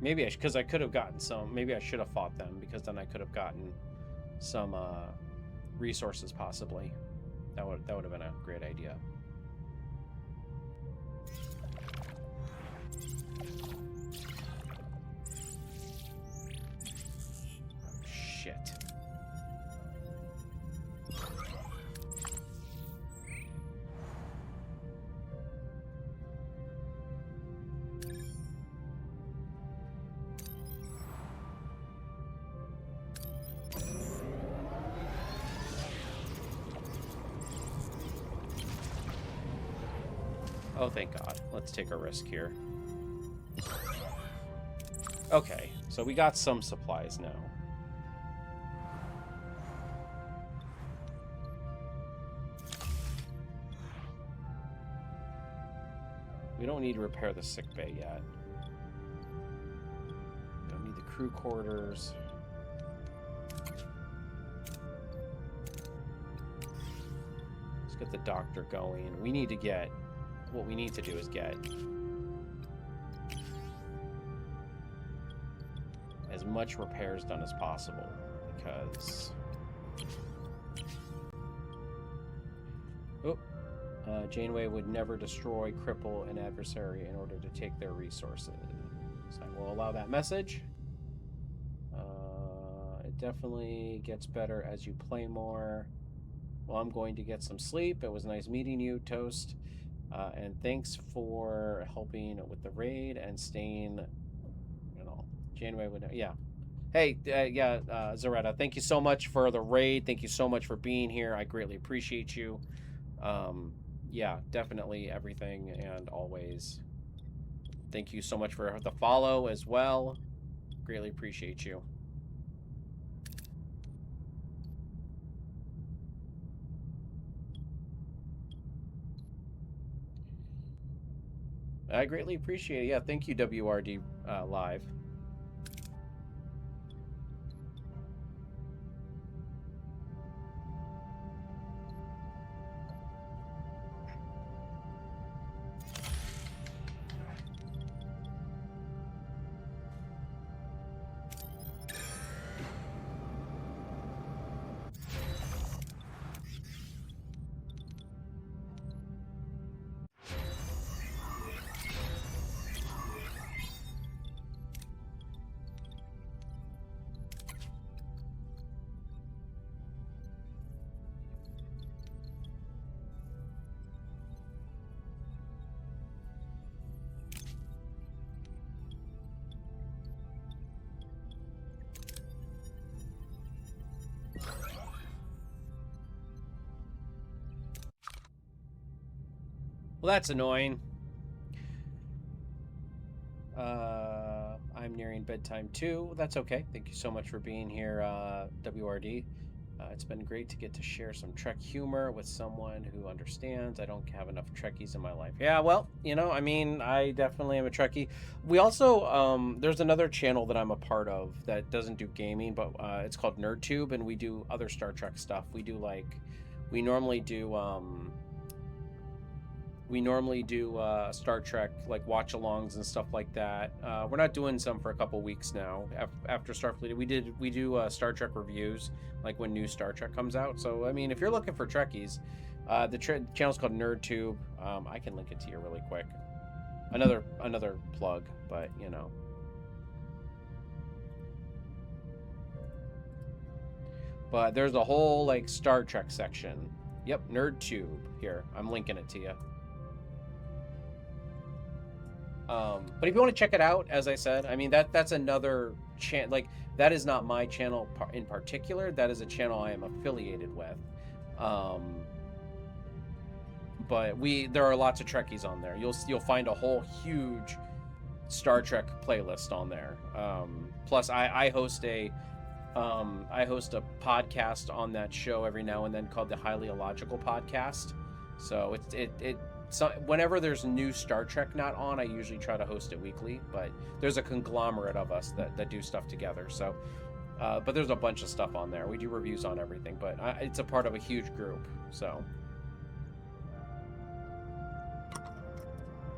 Maybe because I could have gotten some. Maybe I should have fought them, because then I could have gotten some resources, possibly. That would have been a great idea. Shit. Oh, thank God. Let's take a risk here. Okay, so we got some supplies now. We don't need to repair the sick bay yet. Don't need the crew quarters. Let's get the doctor going. We need to get... What we need to do is get as much repairs done as possible, because Janeway would never destroy, cripple an adversary in order to take their resources. So I will allow that message. It definitely gets better as you play more. Well, I'm going to get some sleep. It was nice meeting you, Toast. And thanks for helping with the raid and staying, you know, Janeway would, yeah. Hey, Zaretta, thank you so much for the raid. Thank you so much for being here. I greatly appreciate you. Yeah, definitely everything and always. Thank you so much for the follow as well. Greatly appreciate you. I greatly appreciate it. Yeah, thank you, WRD Live. Well, that's annoying. I'm nearing bedtime too. That's okay. Thank you so much for being here, WRD. It's been great to get to share some Trek humor with someone who understands. I don't have enough Trekkies in my life. Yeah, well, you know, I mean, I definitely am a Trekkie. We also, there's another channel that I'm a part of that doesn't do gaming, but it's called NerdTube, and we do other Star Trek stuff. We do, like, we normally do Star Trek, like, watch-alongs and stuff like that. We're not doing some for a couple weeks now. After Starfleet, we do Star Trek reviews, like when new Star Trek comes out. So, I mean, if you're looking for Trekkies, the channel's called NerdTube. I can link it to you really quick. Another plug, but, you know. But there's a whole, like, Star Trek section. Yep, NerdTube. Here, I'm linking it to you. But if you want to check it out, as I said, I mean, that's another channel. Like, that is not my channel in particular. That is a channel I am affiliated with. But there are lots of Trekkies on there. You'll find a whole huge Star Trek playlist on there. Plus, I host a podcast on that show every now and then called the Highly Illogical Podcast. So so whenever there's new Star Trek not on, I usually try to host it weekly. But there's a conglomerate of us that do stuff together. So, but there's a bunch of stuff on there. We do reviews on everything, but it's a part of a huge group. So,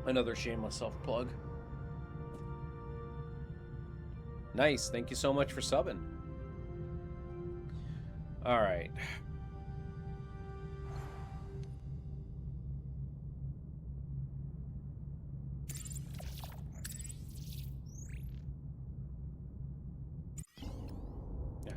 another shameless self-plug. Nice. Thank you so much for subbing. All right. Yeah.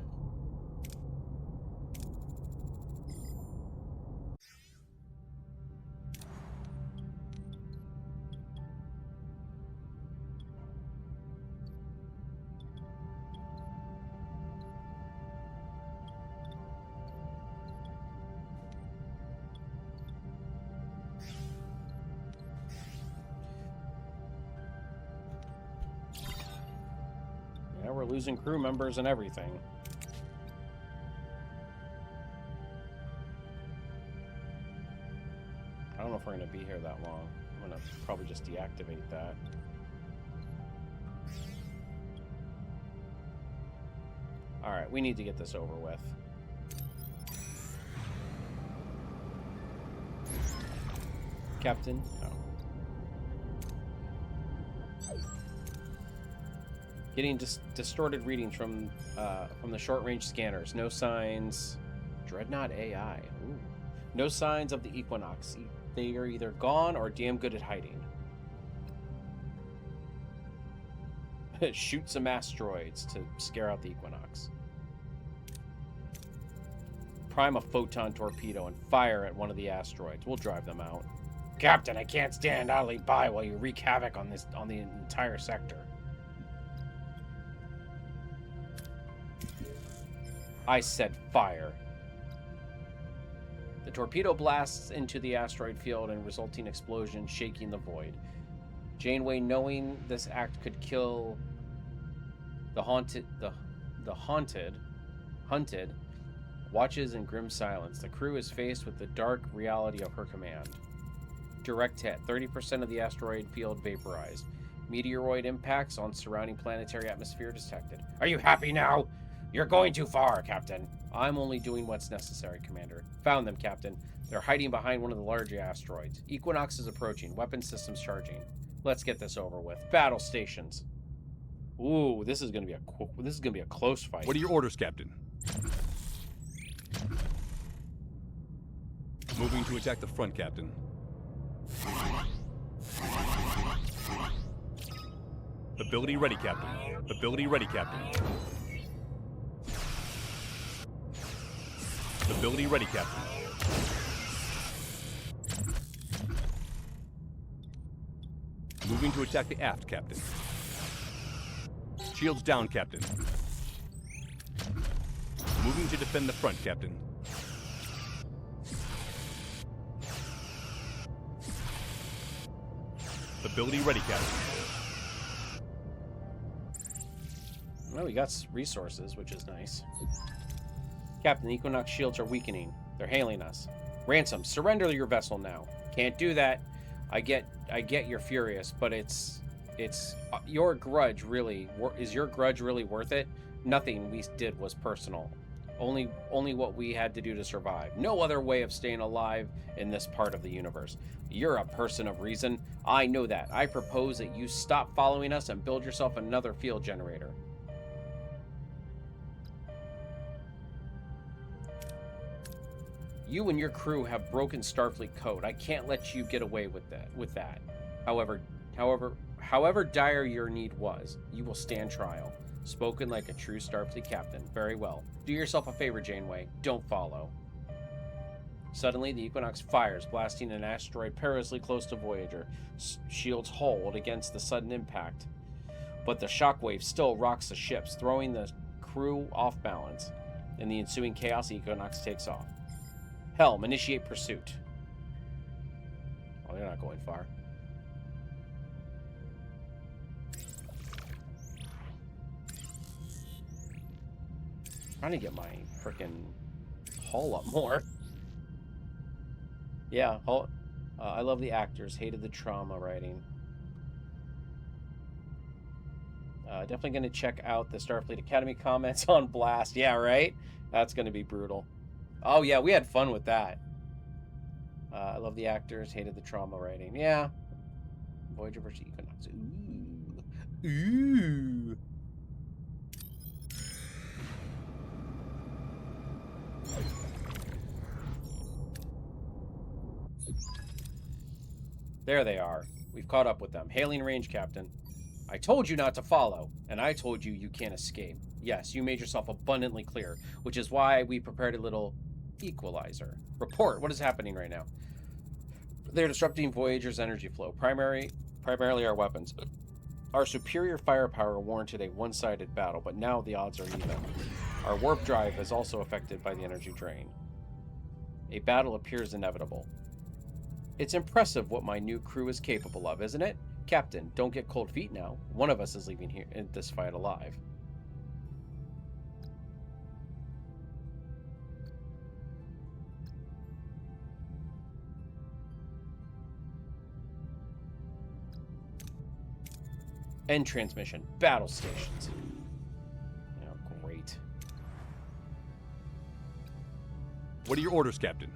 Yeah, we're losing crew members and everything. I don't know if we're going to be here that long. I'm going to probably just deactivate that. Alright, we need to get this over with. Captain? No. Getting distorted readings from the short-range scanners. No signs. Dreadnought AI. Ooh. No signs of the Equinox. They are either gone or damn good at hiding. Shoot some asteroids to scare out the Equinox. Prime a photon torpedo and fire at one of the asteroids. We'll drive them out. Captain, I can't stand idly by while you wreak havoc on the entire sector. I said fire. The torpedo blasts into the asteroid field and resulting explosion, shaking the void. Janeway, knowing this act could kill the hunted, watches in grim silence. The crew is faced with the dark reality of her command. Direct hit. 30% of the asteroid field vaporized. Meteoroid impacts on surrounding planetary atmosphere detected. Are you happy now? You're going too far, Captain. I'm only doing what's necessary, Commander. Found them, Captain. They're hiding behind one of the larger asteroids. Equinox is approaching. Weapon systems charging. Let's get this over with. Battle stations. Ooh, this is gonna be a close fight. What are your orders, Captain? Moving to attack the front, Captain. Ability ready, Captain. Ability ready, Captain. Ability ready, Captain. Moving to attack the aft, Captain. Shields down, Captain. Moving to defend the front, Captain. Ability ready, Captain. Well, we got resources, which is nice. Captain, the Equinox shields are weakening. They're hailing us. Ransom, surrender your vessel now. Can't do that. I get you're furious, but it's your grudge really. Is your grudge really worth it? Nothing we did was personal. Only what we had to do to survive. No other way of staying alive in this part of the universe. You're a person of reason. I know that. I propose that you stop following us and build yourself another field generator. You and your crew have broken Starfleet code. I can't let you get away with that. However dire your need was, you will stand trial. Spoken like a true Starfleet captain. Very well. Do yourself a favor, Janeway. Don't follow. Suddenly, the Equinox fires, blasting an asteroid perilously close to Voyager. Shields hold against the sudden impact, but the shockwave still rocks the ships, throwing the crew off balance. In the ensuing chaos, the Equinox takes off. Helm, initiate pursuit. Oh, they're not going far. Trying to get my frickin' hull up more. Yeah, I love the actors. Hated the trauma writing. Definitely going to check out the Starfleet Academy comments on Blast. Yeah, right? That's going to be brutal. Oh, yeah, we had fun with that. I love the actors. Hated the trauma writing. Yeah. Voyager versus Equinox. Ooh. Ooh. There they are. We've caught up with them. Hailing range, Captain. I told you not to follow, and I told you you can't escape. Yes, you made yourself abundantly clear, which is why we prepared a little equalizer. Report. What is happening right now? They're disrupting Voyager's energy flow, primarily our weapons. Our superior firepower warranted a one-sided battle, but now the odds are even. Our warp drive is also affected by the energy drain. A battle appears inevitable. It's impressive what my new crew is capable of, isn't it? Captain, don't get cold feet now. One of us is leaving here in this fight alive. End transmission. Battle stations. Oh, great. What are your orders, Captain?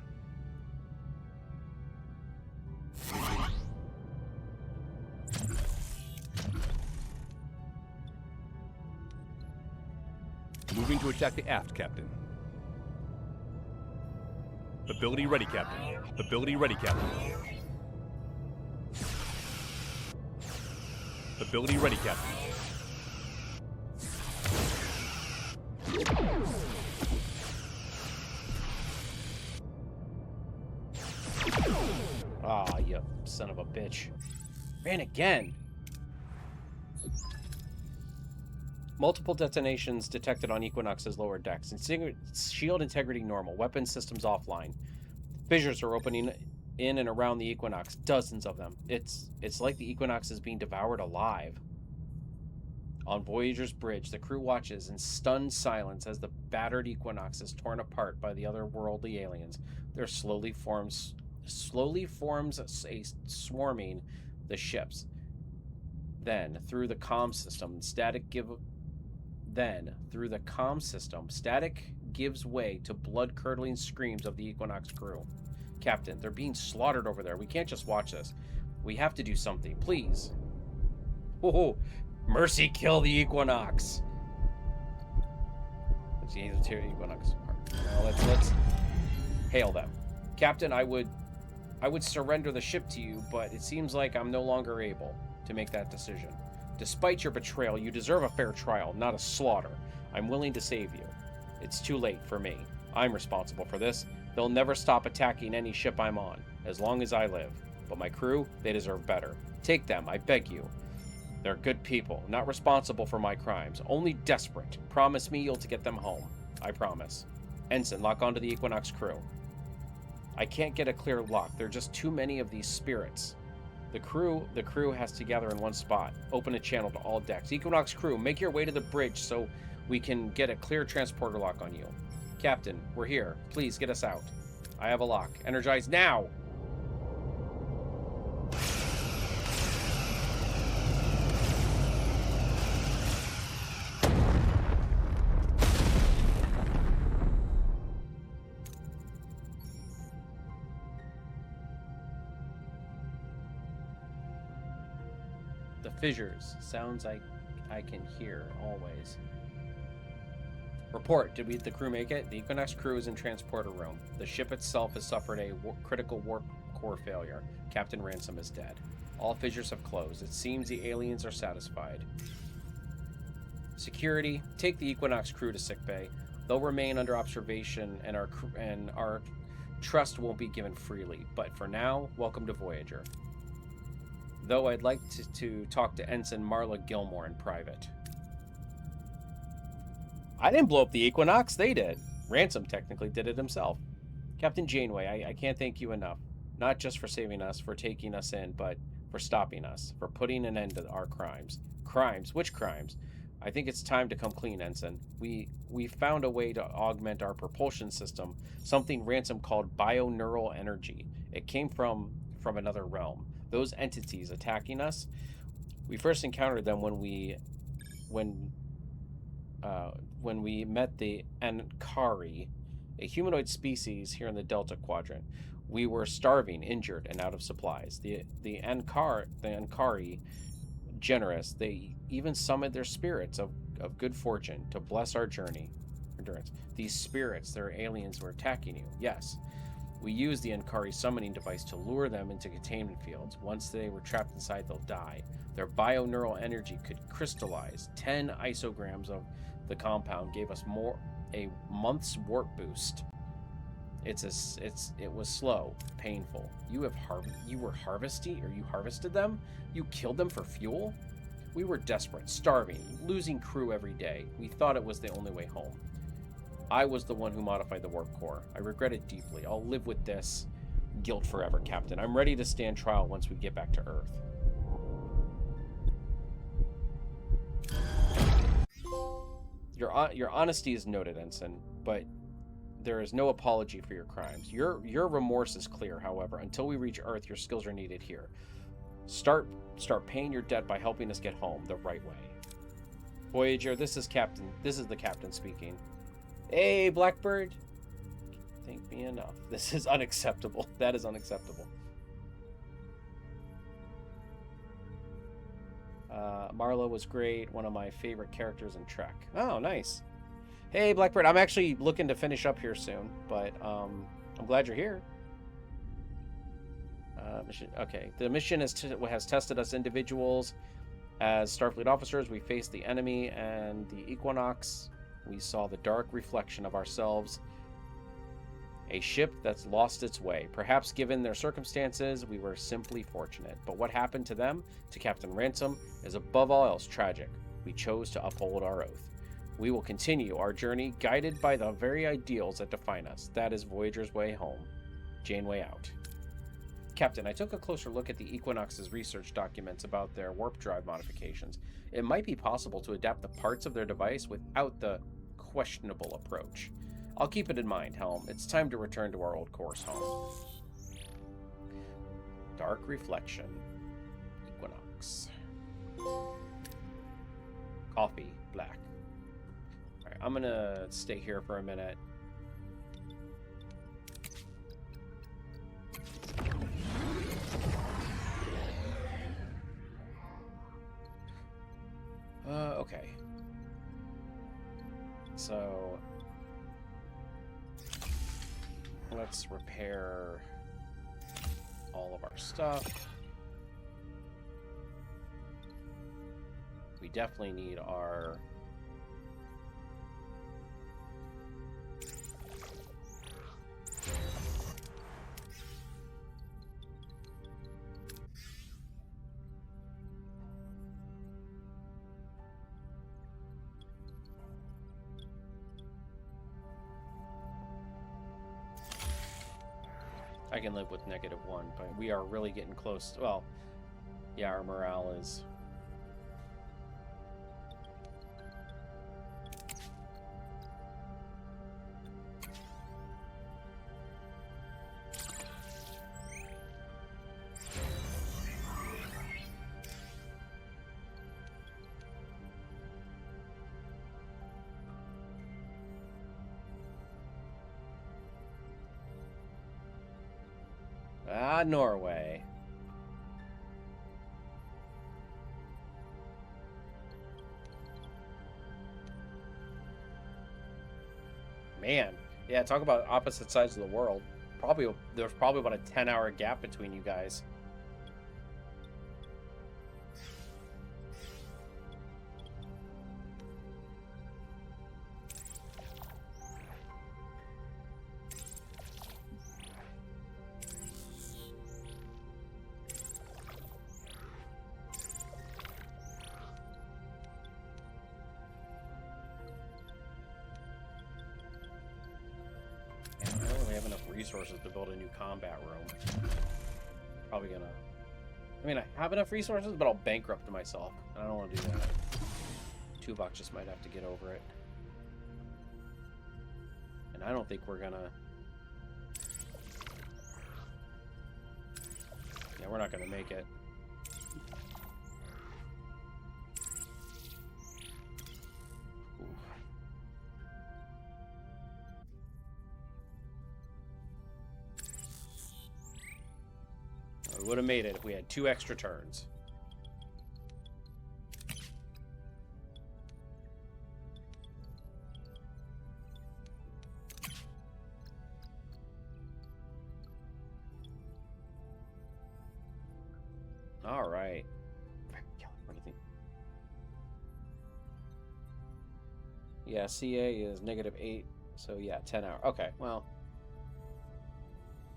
Moving to attack the aft, Captain. Ability ready, Captain. Ability ready, Captain. Ability ready, Captain. Ah, you son of a bitch. Ran again. Multiple detonations detected on Equinox's lower decks. Shield integrity normal. Weapon systems offline. Fissures are opening in and around the Equinox. Dozens of them. It's like the Equinox is being devoured alive. On Voyager's bridge, the crew watches in stunned silence as the battered Equinox is torn apart by the otherworldly aliens. There slowly forms a swarming the ships. Then, through the comm system, static gives way to blood-curdling screams of the Equinox crew. Captain, they're being slaughtered over there. We can't just watch this. We have to do something, please. Oh, mercy, kill the Equinox. Let's use the Equinox. Now let's hail them. Captain, I would surrender the ship to you, but it seems like I'm no longer able to make that decision. Despite your betrayal, you deserve a fair trial, not a slaughter. I'm willing to save you. It's too late for me. I'm responsible for this. They'll never stop attacking any ship I'm on, as long as I live. But my crew, they deserve better. Take them, I beg you. They're good people, not responsible for my crimes, only desperate. Promise me you'll get them home. I promise. Ensign, lock onto the Equinox crew. I can't get a clear lock. There are just too many of these spirits. The crew has to gather in one spot. Open a channel to all decks. Equinox crew, make your way to the bridge so we can get a clear transporter lock on you. Captain, we're here. Please get us out. I have a lock. Energize now! The fissures. Sounds I can hear always. Report. Did the crew make it? The Equinox crew is in transporter room. The ship itself has suffered a critical warp core failure. Captain Ransom is dead. All fissures have closed. It seems the aliens are satisfied. Security. Take the Equinox crew to sickbay. They'll remain under observation and are Trust won't be given freely, but for now, welcome to Voyager. Though I'd like to talk to Ensign Marla Gilmore in private. I didn't blow up the Equinox, they did. Ransom technically did it himself. Captain Janeway, I can't thank you enough. Not just for saving us, for taking us in, but for stopping us, for putting an end to our crimes. Crimes? Which crimes? I think it's time to come clean, Ensign. We found a way to augment our propulsion system, something Ransom called bioneural energy. It came from another realm. Those entities attacking us, we first encountered them when we met the Ankari, a humanoid species here in the Delta Quadrant. We were starving, injured, and out of supplies. The Ankari, generous, they even summoned their spirits of good fortune to bless our journey. Endurance. These spirits, they're aliens who are attacking you. Yes. We used the Ankari summoning device to lure them into containment fields. Once they were trapped inside, they'll die. Their bioneural energy could crystallize. 10 isograms of the compound gave us a month's warp boost. It was slow, painful. You harvested them? You killed them for fuel? We were desperate, starving, losing crew every day. We thought it was the only way home. I was the one who modified the warp core. I regret it deeply. I'll live with this guilt forever, Captain. I'm ready to stand trial once we get back to Earth. Your honesty is noted, Ensign, but there is no apology for your crimes. Your remorse is clear, however. Until we reach Earth, your skills are needed here. Start paying your debt by helping us get home the right way. Voyager, this is the captain speaking. Hey, Blackbird. Thank me enough. This is unacceptable. That is unacceptable. Marla was great. One of my favorite characters in Trek. Oh, nice. Hey, Blackbird. I'm actually looking to finish up here soon, but I'm glad you're here. Mission. Okay. The mission has tested us individuals as Starfleet officers. We faced the enemy and the Equinox. We saw the dark reflection of ourselves. A ship that's lost its way. Perhaps given their circumstances, we were simply fortunate. But what happened to them, to Captain Ransom, is above all else tragic. We chose to uphold our oath. We will continue our journey guided by the very ideals that define us. That is Voyager's way home. Janeway out. Captain, I took a closer look at the Equinox's research documents about their warp drive modifications. It might be possible to adapt the parts of their device without the questionable approach. I'll keep it in mind, Helm. It's time to return to our old course home. Dark reflection. Equinox. Coffee. Black. Alright, I'm gonna stay here for a minute. Okay. So let's repair all of our stuff. We definitely need our I can live with -1, but we are really getting close. Well, yeah, our morale is... Norway. Man, yeah, talk about opposite sides of the world. There's probably about a 10-hour gap between you guys. resources to build a new combat room. Probably gonna... I mean, I have enough resources, but I'll bankrupt myself. I don't want to do that. Tuvok just might have to get over it. And I don't think we're gonna... Yeah, we're not gonna make it. We would have made it if we had 2 extra turns. All right. What do you think? Yeah, CA is -8. So yeah, 10 hours. Okay, well.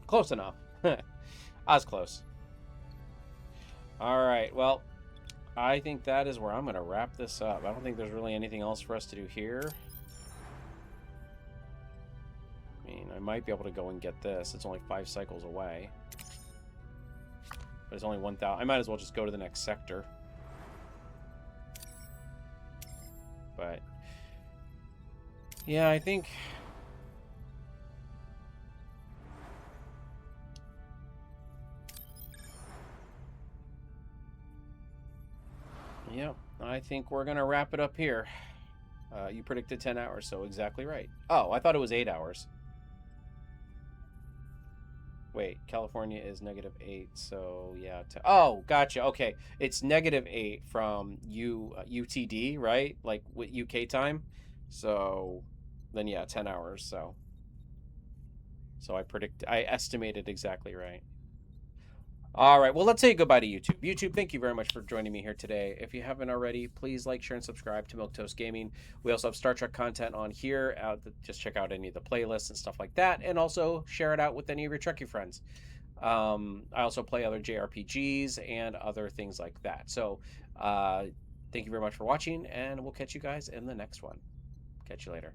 Close enough. I was close. All right, well, I think that is where I'm going to wrap this up. I don't think there's really anything else for us to do here. I mean, I might be able to go and get this. It's only 5 cycles away. But it's only 1,000. I might as well just go to the next sector. But, yeah, I think... Yeah, I think we're going to wrap it up here. You predicted 10 hours, so exactly right. Oh, I thought it was 8 hours. Wait, California is -8, so yeah. Oh, gotcha. Okay, it's -8 from UTD, right? Like with UK time. So then, yeah, 10 hours. So I estimated exactly right. All right, well, let's say goodbye to YouTube. YouTube, thank you very much for joining me here today. If you haven't already, please like, share, and subscribe to Milquetoast Gaming. We also have Star Trek content on here. Just check out any of the playlists and stuff like that, and also share it out with any of your Trekkie friends. I also play other JRPGs and other things like that. So thank you very much for watching, and we'll catch you guys in the next one. Catch you later.